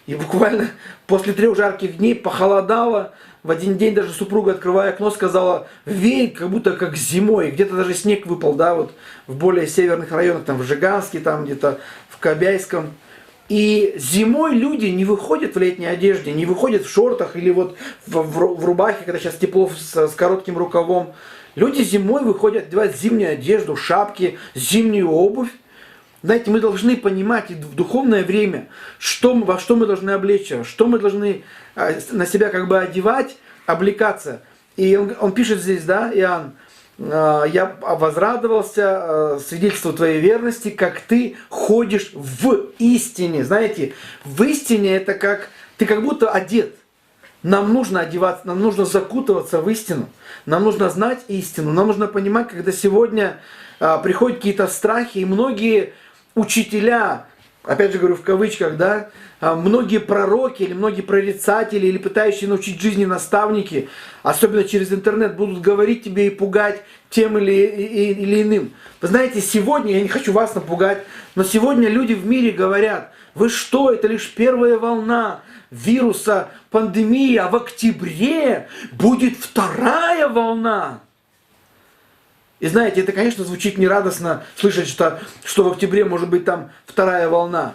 И буквально после 3 жарких дней похолодало. В один день даже супруга, открывая окно, сказала, веет как будто как зимой. Где-то даже снег выпал, да, вот в более северных районах, там в Жиганске, там где-то в Кобяйском. И зимой люди не выходят в летней одежде, не выходят в шортах или вот в рубахе, когда сейчас тепло с коротким рукавом. Люди зимой выходят одевать зимнюю одежду, шапки, зимнюю обувь. Знаете, мы должны понимать и в духовное время, во что мы должны облечься, что мы должны на себя одевать, облекаться. И он пишет здесь, да, Иоанн, я возрадовался свидетельству твоей верности, как ты ходишь в истине. Знаете, в истине это как, ты как будто одет. Нам нужно одеваться, нам нужно закутываться в истину. Нам нужно знать истину. Нам нужно понимать, когда сегодня приходят какие-то страхи, и многие учителя, опять же говорю в кавычках, да, многие пророки или многие прорицатели или пытающие научить жизни наставники, особенно через интернет, будут говорить тебе и пугать тем или иным. Вы знаете, сегодня, я не хочу вас напугать, но сегодня люди в мире говорят, вы что, это лишь первая волна вируса, пандемии, а в октябре будет 2-я волна. И знаете, это, конечно, звучит нерадостно слышать, что в октябре может быть там 2-я волна.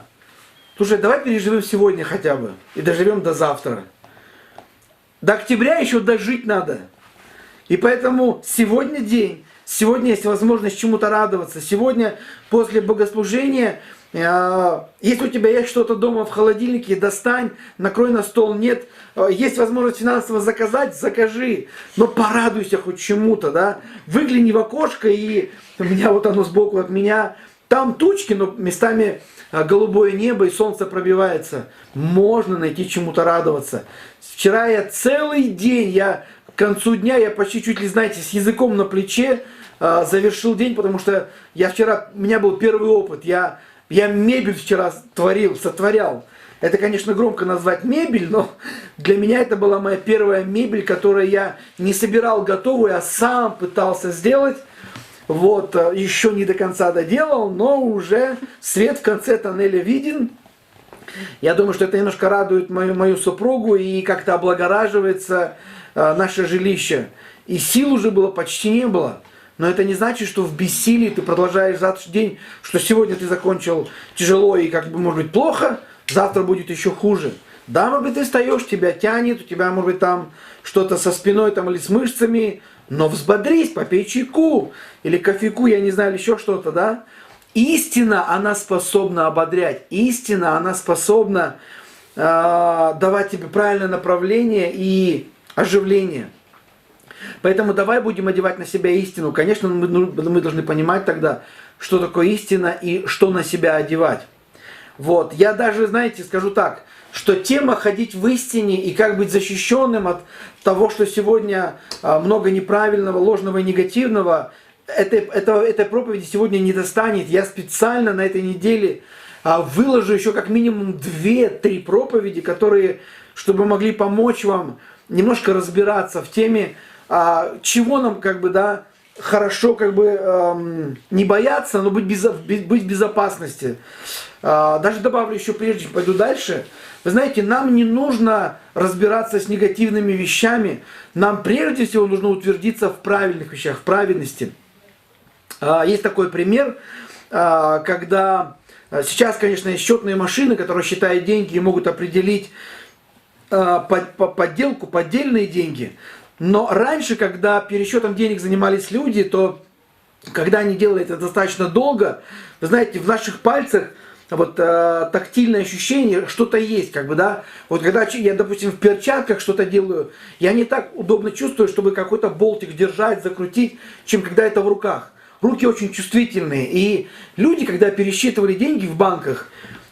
Слушай, давай переживем сегодня хотя бы и доживем до завтра. До октября еще дожить надо. И поэтому сегодня день, сегодня есть возможность чему-то радоваться. Сегодня после богослужения, если у тебя есть что-то дома в холодильнике, достань, накрой на стол. Нет, есть возможность финансово заказать, закажи. Но порадуйся хоть чему-то, да. Выгляни в окошко, и у меня вот оно сбоку от меня. Там тучки, но местами голубое небо и солнце пробивается. Можно найти чему-то радоваться. Вчера я целый день, к концу дня я почти чуть ли, знаете, с языком на плече завершил день, потому что у меня был первый опыт. Я мебель вчера сотворял. Это, конечно, громко назвать мебель, но для меня это была моя первая мебель, которую я не собирал готовую, а сам пытался сделать. Вот, еще не до конца доделал, но уже свет в конце тоннеля виден. Я думаю, что это немножко радует мою супругу и как-то облагораживается наше жилище. И сил уже было почти не было. Но это не значит, что в бессилии ты продолжаешь завтрашний день, что сегодня ты закончил тяжело и как бы может быть плохо, завтра будет еще хуже. Да, может быть, ты встаешь, тебя тянет, у тебя может быть там что-то со спиной там, или с мышцами, но взбодрись, попей чайку или кофейку, я не знаю, или еще что-то, да. Истина, она способна ободрять, истина, она способна давать тебе правильное направление и оживление. Поэтому давай будем одевать на себя истину. Конечно, мы должны понимать тогда, что такое истина и что на себя одевать. Вот. Я даже, знаете, скажу так, что тема ходить в истине и как быть защищенным от того, что сегодня много неправильного, ложного и негативного, этой проповеди сегодня не достанет. Я специально на этой неделе выложу еще как минимум 2-3 проповеди, которые, чтобы могли помочь вам немножко разбираться в теме, чего нам как бы, да, хорошо как бы не бояться, но быть в безопасности. Даже добавлю еще, прежде чем пойду дальше, вы знаете, нам не нужно разбираться с негативными вещами, нам прежде всего нужно утвердиться в правильных вещах, в праведности. Есть такой пример, когда сейчас, конечно, есть счетные машины, которые считают деньги и могут определить подделку, поддельные деньги. Но раньше, когда пересчетом денег занимались люди, то когда они делали это достаточно долго, вы знаете, в наших пальцах вот тактильное ощущение, что-то есть, как бы, да. Вот когда я, допустим, в перчатках что-то делаю, я не так удобно чувствую, чтобы какой-то болтик держать, закрутить, чем когда это в руках. Руки очень чувствительные. И люди, когда пересчитывали деньги в банках,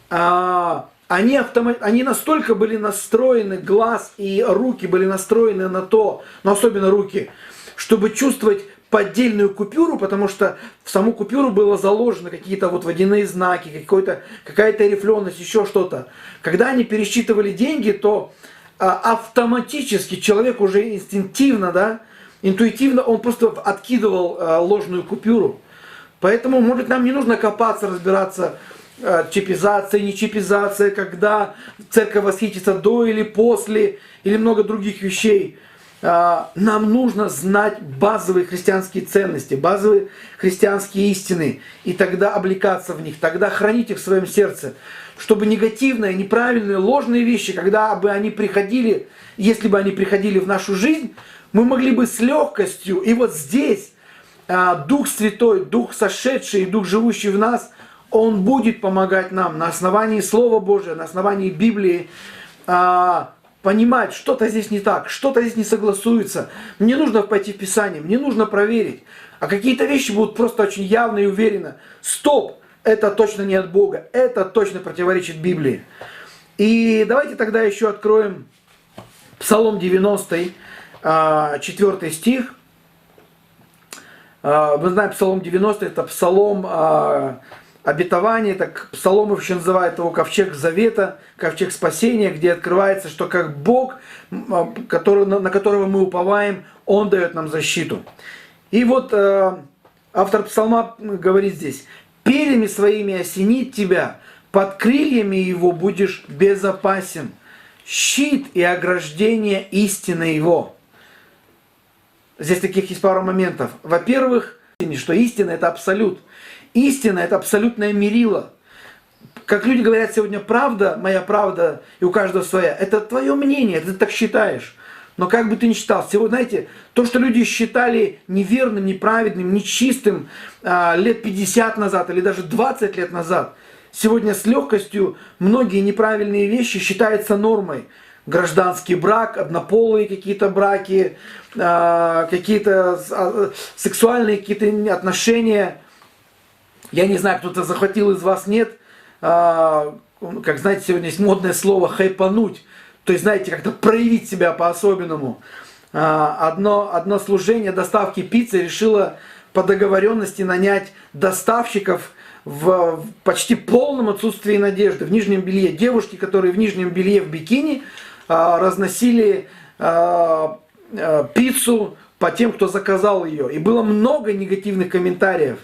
они настолько были настроены, глаз и руки были настроены на то, но особенно руки, чтобы чувствовать поддельную купюру, потому что в саму купюру было заложено какие-то вот водяные знаки, какая-то рифленость, еще что-то. Когда они пересчитывали деньги, то автоматически человек уже инстинктивно, да, интуитивно, он просто откидывал ложную купюру. Поэтому, может, нам не нужно копаться, разбираться, чипизация, не чипизация, когда церковь восхитится до или после, или много других вещей. Нам нужно знать базовые христианские ценности, базовые христианские истины, и тогда облекаться в них, тогда хранить их в своем сердце, чтобы негативные, неправильные, ложные вещи, когда бы они приходили, если бы они приходили в нашу жизнь, мы могли бы с легкостью, и вот здесь Дух Святой, Дух сошедший, Дух живущий в нас, Он будет помогать нам на основании Слова Божия, на основании Библии, понимать, что-то здесь не так, что-то здесь не согласуется. Мне нужно пойти в Писание, мне нужно проверить. А какие-то вещи будут просто очень явно и уверенно. Стоп, это точно не от Бога, это точно противоречит Библии. И давайте тогда еще откроем Псалом 90, 4 стих. Мы знаем, Псалом 90 это Псалом обетование, так Псалом еще называют его ковчег завета, ковчег спасения, где открывается, что как Бог, на которого мы уповаем, Он дает нам защиту. И вот автор Псалма говорит здесь: «Перьями своими осенит тебя, под крыльями его будешь безопасен, щит и ограждение истины его». Здесь таких есть пару моментов. Во-первых, что истина это абсолют. Истина – это абсолютное мерило. Как люди говорят сегодня, правда, моя правда, и у каждого своя, это твое мнение, ты так считаешь. Но как бы ты ни считал, сегодня, знаете, то, что люди считали неверным, неправедным, нечистым лет 50 назад или даже 20 лет назад, сегодня с легкостью многие неправильные вещи считаются нормой. Гражданский брак, однополые какие-то браки, какие-то сексуальные какие-то отношения. Я не знаю, кто-то захватил из вас, нет. Как знаете, сегодня есть модное слово «хайпануть». То есть, знаете, как-то проявить себя по-особенному. Одно служение доставки пиццы решило по договоренности нанять доставщиков в почти полном отсутствии надежды, в нижнем белье. Девушки, которые в нижнем белье в бикини, разносили пиццу по тем, кто заказал ее. И было много негативных комментариев.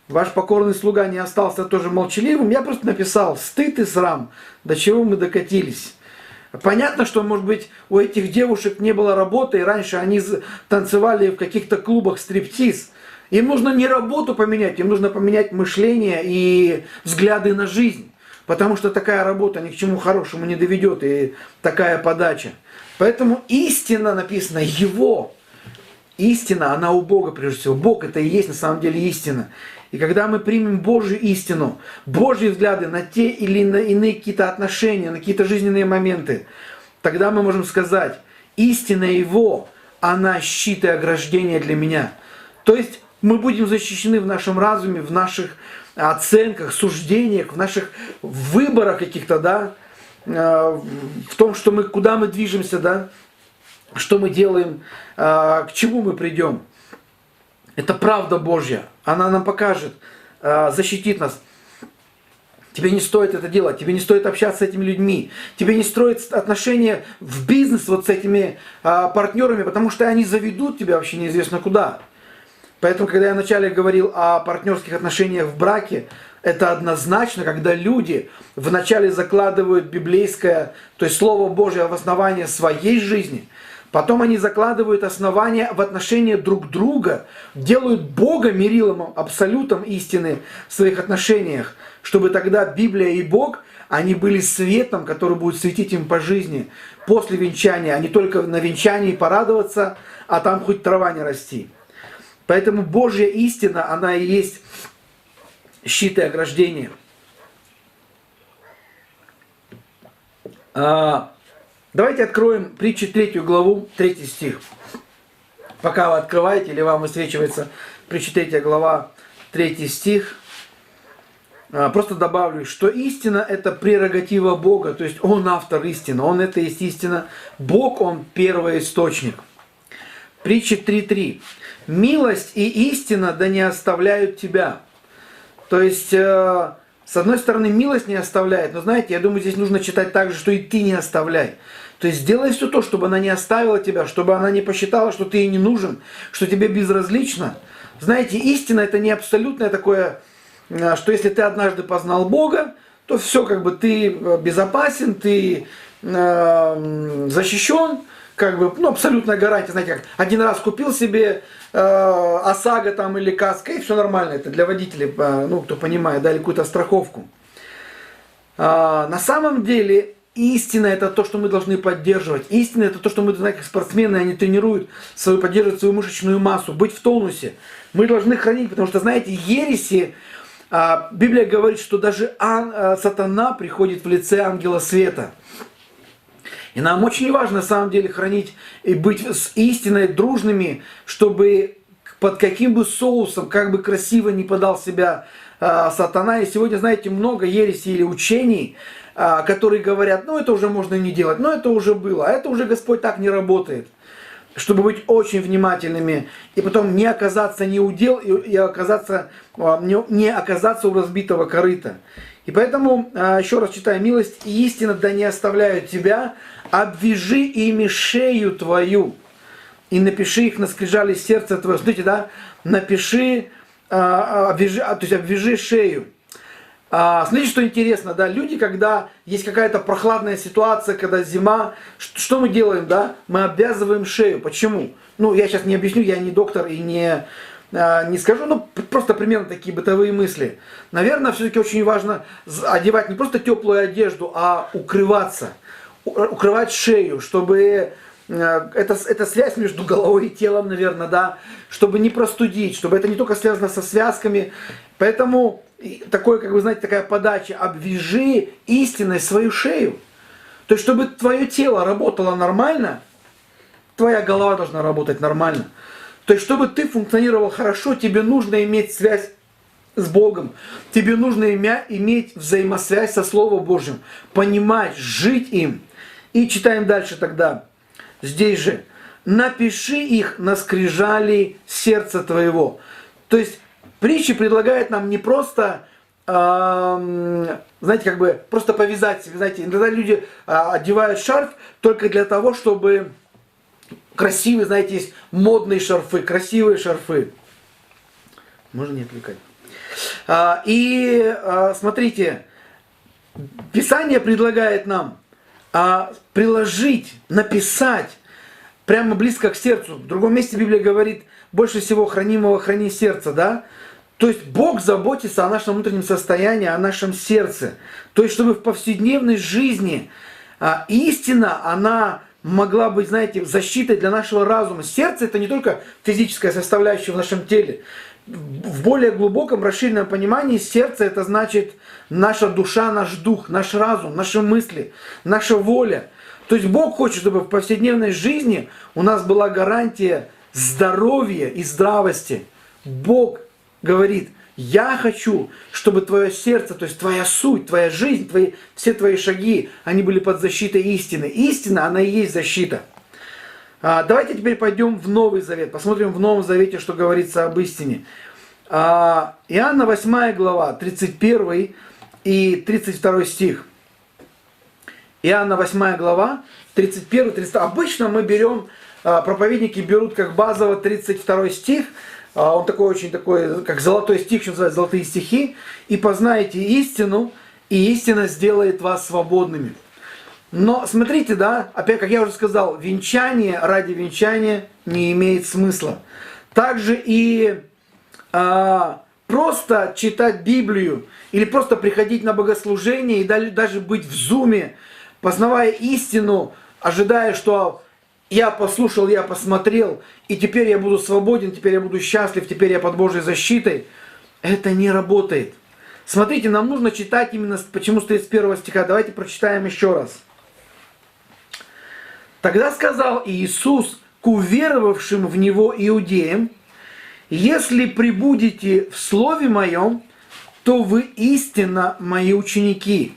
Ваш покорный слуга не остался тоже молчаливым. Я просто написал: стыд и срам, до чего мы докатились. Понятно, что, может быть, у этих девушек не было работы, и раньше они танцевали в каких-то клубах стриптиз. Им нужно не работу поменять, им нужно поменять мышление и взгляды на жизнь. Потому что такая работа ни к чему хорошему не доведет, и такая подача. Поэтому истина, написано, Его. Истина, она у Бога прежде всего. Бог это и есть на самом деле истина. И когда мы примем Божью истину, Божьи взгляды на те или на иные какие-то отношения, на какие-то жизненные моменты, тогда мы можем сказать: истина Его, она щит и ограждение для меня. То есть мы будем защищены в нашем разуме, в наших оценках, суждениях, в наших выборах каких-то, да, в том, что куда мы движемся, да, что мы делаем, к чему мы придем. Это правда Божья. Она нам покажет, защитит нас. Тебе не стоит это делать, тебе не стоит общаться с этими людьми, тебе не стоит отношения в бизнес вот с этими партнерами, потому что они заведут тебя вообще неизвестно куда. Поэтому, когда я вначале говорил о партнерских отношениях в браке, это однозначно, когда люди вначале закладывают библейское, то есть Слово Божье в основание своей жизни, потом они закладывают основания в отношения друг друга, делают Бога мерилом, абсолютом истины в своих отношениях, чтобы тогда Библия и Бог, они были светом, который будет светить им по жизни после венчания, а не только на венчании порадоваться, а там хоть трава не расти. Поэтому Божья истина, она и есть щит и ограждение. Давайте откроем притчи 3 главу, 3 стих. Пока вы открываете или вам высвечивается притча 3 глава, 3 стих. Просто добавлю, что истина – это прерогатива Бога, то есть Он автор истины, Он это есть истина. Бог, Он первоисточник. Притча 3:3. Милость и истина да не оставляют тебя. То есть, с одной стороны, милость не оставляет, но знаете, я думаю, здесь нужно читать так же, что и ты не оставляй. То есть, сделай все то, чтобы она не оставила тебя, чтобы она не посчитала, что ты ей не нужен, что тебе безразлично. Знаете, истина это не абсолютное такое, что если ты однажды познал Бога, то все, как бы ты безопасен, ты защищен. Как бы, абсолютная гарантия, знаете, как один раз купил себе ОСАГО там или КАСКО, и все нормально, это для водителей, кто понимает, дали какую-то страховку. На самом деле, истина это то, что мы должны поддерживать. Истина это то, что мы, знаете, как спортсмены, они тренируют поддерживать свою мышечную массу, быть в тонусе. Мы должны хранить, потому что, знаете, ереси, Библия говорит, что даже сатана приходит в лице ангела света. И нам очень важно, на самом деле, хранить и быть с истиной дружными, чтобы под каким бы соусом, как бы красиво не подал себя сатана. И сегодня, знаете, много ересей или учений, которые говорят: это уже можно не делать, это уже было, а это уже Господь так не работает. Чтобы быть очень внимательными и потом не оказаться не у дел, и не оказаться у разбитого корыта. И поэтому, еще раз читаю: милость и истина да не оставляют тебя, обвяжи ими шею твою и напиши их на скрижали сердца твоего. Смотрите, да, напиши, обвяжи шею. Смотрите, что интересно, да, люди, когда есть какая-то прохладная ситуация, когда зима, что мы делаем, да, мы обвязываем шею. Почему? Я сейчас не объясню, я не доктор и не скажу, просто примерно такие бытовые мысли. Наверное, все-таки очень важно одевать не просто теплую одежду, а укрываться, укрывать шею, чтобы это связь между головой и телом, наверное, да, чтобы не простудить, чтобы это не только связано со связками. Поэтому такое, как вы знаете, такая подача: обвяжи истиной свою шею. То есть, чтобы твое тело работало нормально, твоя голова должна работать нормально. То есть, чтобы ты функционировал хорошо, тебе нужно иметь связь с Богом. Тебе нужно иметь взаимосвязь со Словом Божьим. Понимать, жить им. И читаем дальше тогда. Здесь же. Напиши их на скрижали сердца твоего. То есть, притча предлагает нам не просто, знаете, как бы просто повязать себе. Знаете, иногда люди одевают шарф только для того, чтобы красивые, знаете, есть модные шарфы, красивые шарфы. Можно не отвлекать. Смотрите, Писание предлагает нам приложить, написать прямо близко к сердцу. В другом месте Библия говорит, больше всего хранимого храни сердце, да? То есть Бог заботится о нашем внутреннем состоянии, о нашем сердце. То есть, чтобы в повседневной жизни истина, она могла быть, знаете, защитой для нашего разума. Сердце – это не только физическая составляющая в нашем теле. В более глубоком, расширенном понимании сердце – это значит наша душа, наш дух, наш разум, наши мысли, наша воля. То есть Бог хочет, чтобы в повседневной жизни у нас была гарантия здоровья и здравости. Бог говорит, я хочу, чтобы твое сердце, то есть твоя суть, твоя жизнь, все твои шаги, они были под защитой истины. Истина, она и есть защита. Давайте теперь пойдем в Новый Завет, посмотрим в Новом Завете, что говорится об истине. Иоанна 8 глава, 31 и 32 стих. Иоанна 8 глава, 31, 32. Обычно мы берем, проповедники берут как базово 32 стих. Он очень такой, как золотой стих, что называется, золотые стихи. И познаете истину, и истина сделает вас свободными. Но смотрите, да, опять, как я уже сказал, венчание ради венчания не имеет смысла. Также и просто читать Библию или просто приходить на богослужение и даже быть в зуме, познавая истину, ожидая, что я послушал, я посмотрел, и теперь я буду свободен, теперь я буду счастлив, теперь я под Божьей защитой, это не работает. Смотрите, нам нужно читать именно, почему с 31 стиха. Давайте прочитаем еще раз. Тогда сказал Иисус к уверовавшим в Него иудеям, если пребудете в Слове Моем, то вы истинно Мои ученики.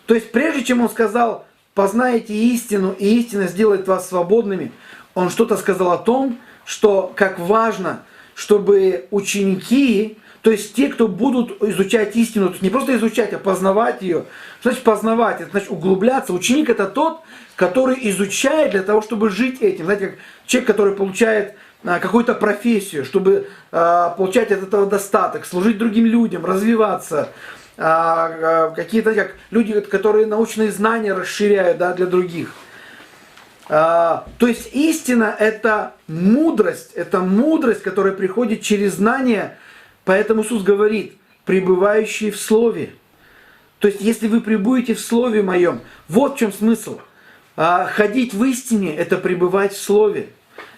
То есть, прежде чем Он сказал, познаете истину, и истина сделает вас свободными, Он что-то сказал о том, что как важно, чтобы ученики, то есть те, кто будут изучать истину, то есть не просто изучать, а познавать ее. Что значит познавать? Это значит углубляться. Ученик это тот, который изучает для того, чтобы жить этим. Знаете, как человек, который получает какую-то профессию, чтобы получать от этого достаток, служить другим людям, развиваться. Какие-то как люди, которые научные знания расширяют, да, для других. То есть истина это мудрость, которая приходит через знание. Поэтому Иисус говорит, пребывающие в Слове. То есть, если вы пребудете в Слове Моем, вот в чем смысл. Ходить в истине – это пребывать в Слове.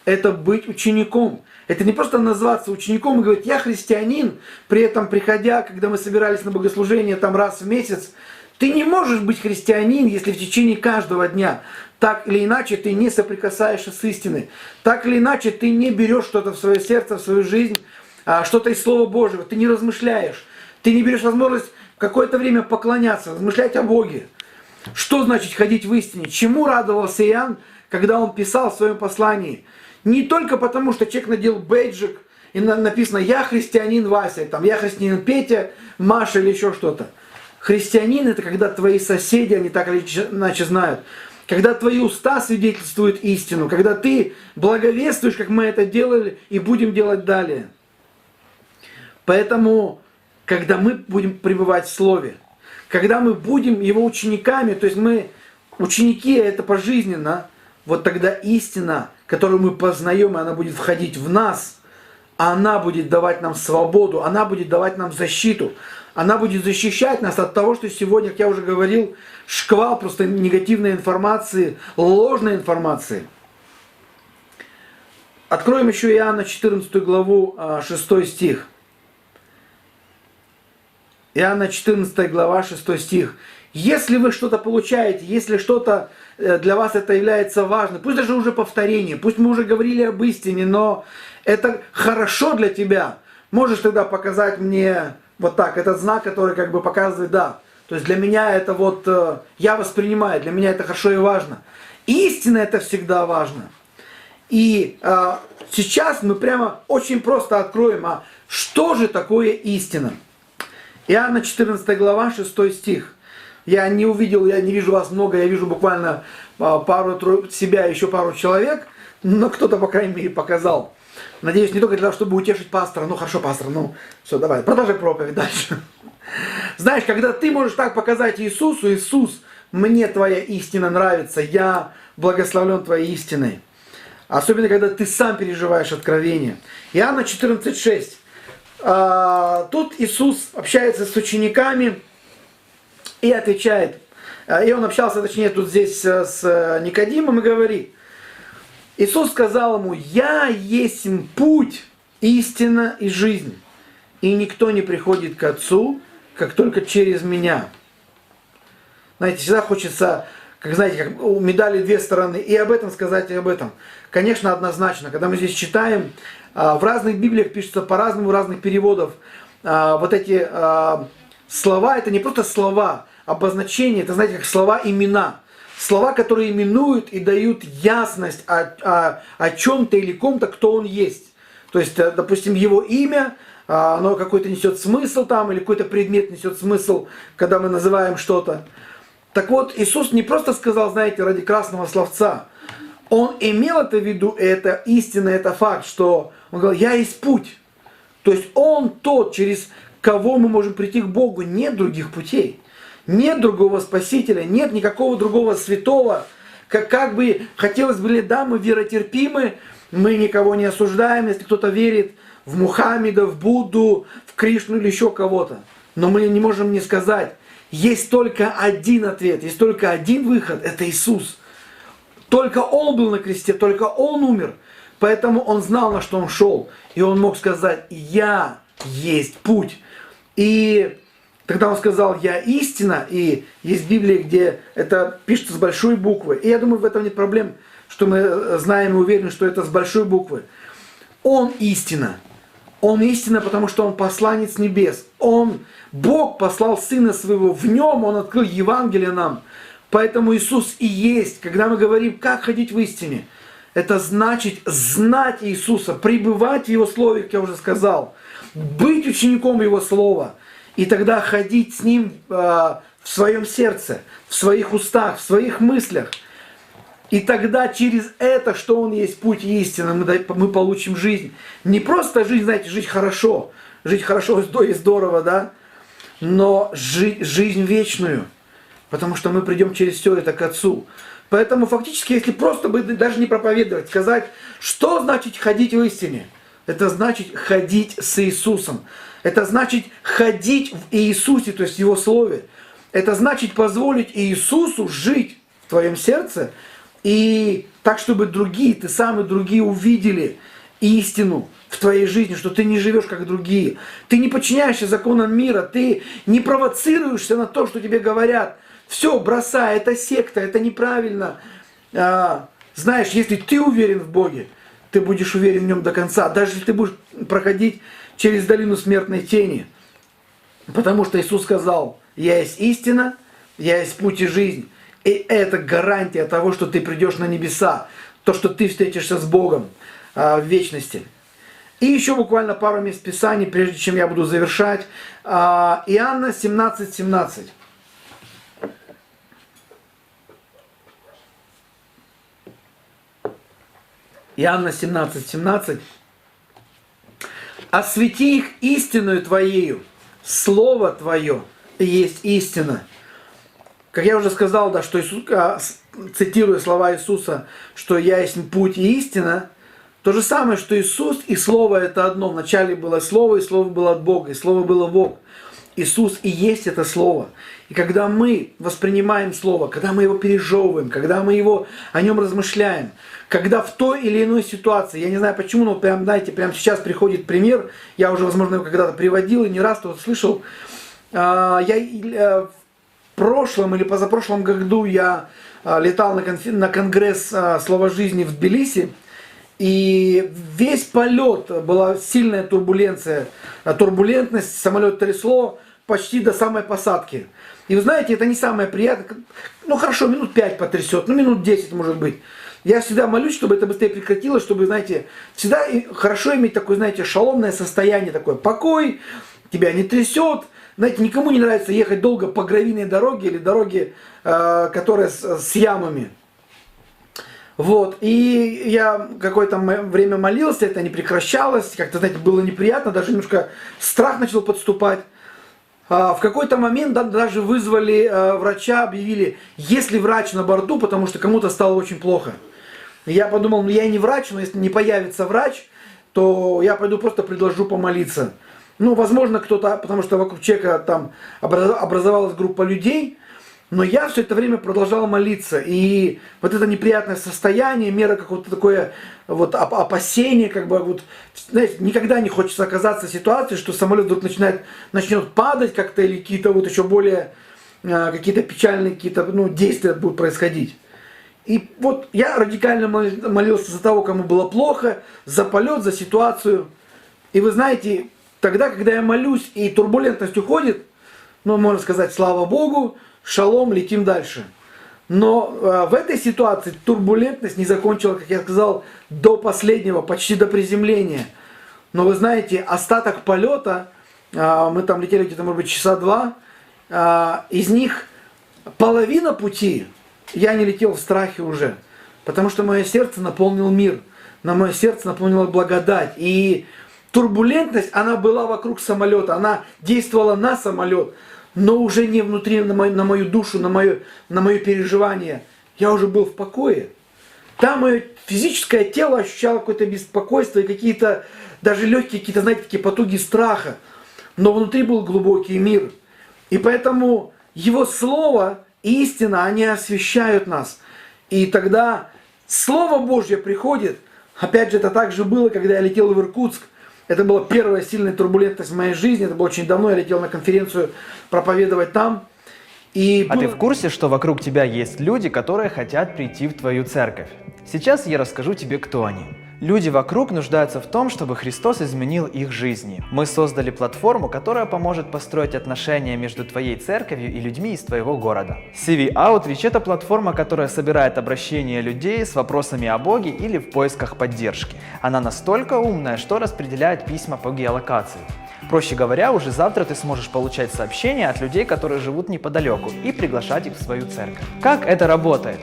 Это быть учеником. Это не просто назваться учеником и говорить, я христианин, при этом приходя, когда мы собирались на богослужение там раз в месяц, ты не можешь быть христианин, если в течение каждого дня так или иначе ты не соприкасаешься с истиной. Так или иначе ты не берешь что-то в свое сердце, в свою жизнь, что-то из Слова Божьего, ты не размышляешь, ты не берешь возможность какое-то время поклоняться, размышлять о Боге. Что значит ходить в истине? Чему радовался Иоанн, когда он писал в своем послании? Не только потому, что человек надел бейджик, и написано «Я христианин Вася», там, «Я христианин Петя», Маша или еще что-то. Христианин – это когда твои соседи, они так или иначе знают. Когда твои уста свидетельствуют истину, когда ты благовествуешь, как мы это делали и будем делать далее. Поэтому, когда мы будем пребывать в Слове, когда мы будем Его учениками, то есть мы ученики, это пожизненно, вот тогда истина, которую мы познаем, и она будет входить в нас, она будет давать нам свободу, она будет давать нам защиту, она будет защищать нас от того, что сегодня, как я уже говорил, шквал просто негативной информации, ложной информации. Откроем еще Иоанна 14 главу, 6 стих. Иоанна 14 глава, 6 стих. Если вы что-то получаете, если что-то для вас это является важным, пусть даже уже повторение, пусть мы уже говорили об истине, но это хорошо для тебя, можешь тогда показать мне вот так, этот знак, который как бы показывает, да. То есть для меня это вот, я воспринимаю, для меня это хорошо и важно. Истина это всегда важно. И сейчас мы прямо очень просто откроем, а что же такое истина? Иоанна 14 глава, 6 стих. Я не вижу вас много, я вижу буквально себя, еще пару человек. но кто-то, по крайней мере, показал. Надеюсь, не только для того, чтобы утешить пастора. Ну, хорошо, пастор, ну, все, давай, продолжай проповедь дальше. Знаешь, когда ты можешь так показать Иисусу: Иисус, мне твоя истина нравится, я благословлен твоей истиной. Особенно, когда ты сам переживаешь откровение. Иоанна 14:6. Тут Иисус общается с учениками и отвечает. И он общался, точнее, тут здесь с Никодимом и говорит. Иисус сказал ему: «Я есть путь, истина и жизнь, и никто не приходит к Отцу, как только через Меня». Знаете, всегда хочется, как знаете, как у медали две стороны, и об этом сказать, и об этом. Конечно, однозначно, когда мы здесь читаем, в разных Библиях пишется по-разному, в разных переводах, вот эти слова, это не просто слова, обозначения, это, знаете, как слова имена. Слова, которые именуют и дают ясность о чем-то или ком-то, кто он есть. То есть, допустим, его имя, оно какой-то несет смысл там, или какой-то предмет несет смысл, когда мы называем что-то. Так вот, Иисус не просто сказал, знаете, ради красного словца. Он имел это в виду, и это истина, это факт, что он говорил: «Я есть путь». То есть он тот, через кого мы можем прийти к Богу. Нет других путей. Нет другого Спасителя, нет никакого другого святого. Как бы хотелось бы, да, мы веротерпимы, мы никого не осуждаем, если кто-то верит в Мухаммеда, в Будду, в Кришну или еще кого-то. Но мы не можем не сказать, есть только один ответ, есть только один выход, это Иисус. Только Он был на кресте, только Он умер. Поэтому Он знал, на что Он шел. И Он мог сказать: «Я есть путь». И тогда Он сказал: «Я истина». И есть Библия, где это пишется с большой буквы. И я думаю, в этом нет проблем, что мы знаем и уверены, что это с большой буквы. Он истина. Он истина, потому что Он посланец небес. Бог послал Сына Своего. В Нем Он открыл Евангелие нам. Поэтому Иисус и есть. Когда мы говорим, как ходить в истине, это значит знать Иисуса, пребывать в Его Слове, как я уже сказал, быть учеником Его Слова, и тогда ходить с Ним в своем сердце, в своих устах, в своих мыслях. И тогда через это, что Он есть путь и истина, мы получим жизнь. Не просто жизнь, знаете, жить хорошо и здорово, да, но жизнь вечную. Потому что мы придем через все это к Отцу. Поэтому фактически, если просто бы даже не проповедовать, сказать, что значит ходить в истине? Это значит ходить с Иисусом. Это значит ходить в Иисусе, то есть в Его Слове. Это значит позволить Иисусу жить в твоем сердце. И так, чтобы ты сам и другие увидели истину в твоей жизни, что ты не живешь как другие. Ты не подчиняешься законам мира, ты не провоцируешься на то, что тебе говорят. Все, бросай, это секта, это неправильно. Знаешь, если ты уверен в Боге, ты будешь уверен в Нем до конца. Даже если ты будешь проходить через долину смертной тени. Потому что Иисус сказал: «Я есть истина, я есть путь и жизнь». И это гарантия того, что ты придешь на небеса. То, что ты встретишься с Богом в вечности. И еще буквально пару мест Писаний, прежде чем я буду завершать. Иоанна 17:17. Иоанна 17:17. «Освети их истиною Твоею, Слово Твое есть истина». Как я уже сказал, да, что Иисус, цитируя слова Иисуса, что «Я есть путь и истина», то же самое, что Иисус и Слово это одно. Вначале было Слово, и Слово было от Бога, и Слово было Бог. Иисус и есть это Слово. И когда мы воспринимаем Слово, когда мы его пережевываем, когда мы о нем размышляем, когда в той или иной ситуации, я не знаю почему, но прям сейчас приходит пример, я уже, возможно, его когда-то приводил и не раз тут слышал. В прошлом или позапрошлом году я летал на конгресс Слова жизни в Тбилиси, и весь полет была сильная турбулентность, самолет трясло почти до самой посадки. И вы знаете, это не самое приятное. Ну хорошо, минут 5 потрясет, минут 10 может быть. Я всегда молюсь, чтобы это быстрее прекратилось, чтобы, знаете, всегда хорошо иметь такое, знаете, шаломное состояние, такой покой, тебя не трясет. Знаете, никому не нравится ехать долго по гравийной дороге или дороге, которая с ямами. Вот, и я какое-то время молился, это не прекращалось, как-то, знаете, было неприятно, даже немножко страх начал подступать. В какой-то момент даже вызвали врача, объявили, есть ли врач на борту, потому что кому-то стало очень плохо. И я подумал, ну я не врач, но если не появится врач, то я пойду просто предложу помолиться. Ну, возможно, кто-то, потому что вокруг человека там образовалась группа людей, но я все это время продолжал молиться. И вот это неприятное состояние, мера какое-то такое вот опасение, как бы вот, знаете, никогда не хочется оказаться в ситуации, что самолет вдруг начнет падать как-то, или какие-то вот еще более какие-то печальные какие-то, ну, действия будут происходить. И вот я радикально молился за того, кому было плохо, за полет, за ситуацию. И вы знаете, тогда, когда я молюсь и турбулентность уходит, ну, можно сказать, слава Богу, шалом, летим дальше. Но в этой ситуации турбулентность не закончилась, как я сказал, до последнего, почти до приземления. Но вы знаете, остаток полета, мы там летели где-то, может быть, часа 2, из них половина пути я не летел в страхе уже, потому что мое сердце наполнил мир, на мое сердце наполнила благодать. И турбулентность, она была вокруг самолета, она действовала на самолет, но уже не внутри, на мою душу, на мое переживание. Я уже был в покое. Там мое физическое тело ощущало какое-то беспокойство и какие-то, даже легкие, какие-то, знаете, такие потуги страха. Но внутри был глубокий мир. И поэтому Его Слово и истина, они освещают нас. И тогда Слово Божье приходит. Опять же, это также было, когда я летел в Иркутск. Это была первая сильная турбулентность в моей жизни. Это было очень давно. Я летел на конференцию проповедовать там. А ты в курсе, что вокруг тебя есть люди, которые хотят прийти в твою церковь? Сейчас я расскажу тебе, кто они. Люди вокруг нуждаются в том, чтобы Христос изменил их жизни. Мы создали платформу, которая поможет построить отношения между твоей церковью и людьми из твоего города. CV Outreach – это платформа, которая собирает обращения людей с вопросами о Боге или в поисках поддержки. Она настолько умная, что распределяет письма по геолокации. Проще говоря, уже завтра ты сможешь получать сообщения от людей, которые живут неподалеку, и приглашать их в свою церковь. Как это работает?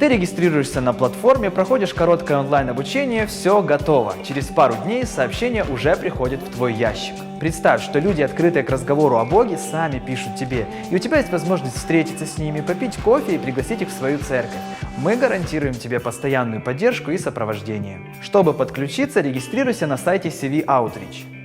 Ты регистрируешься на платформе, проходишь короткое онлайн-обучение, все готово. Через пару дней сообщение уже приходит в твой ящик. Представь, что люди, открытые к разговору о Боге, сами пишут тебе, и у тебя есть возможность встретиться с ними, попить кофе и пригласить их в свою церковь. Мы гарантируем тебе постоянную поддержку и сопровождение. Чтобы подключиться, регистрируйся на сайте CV Outreach.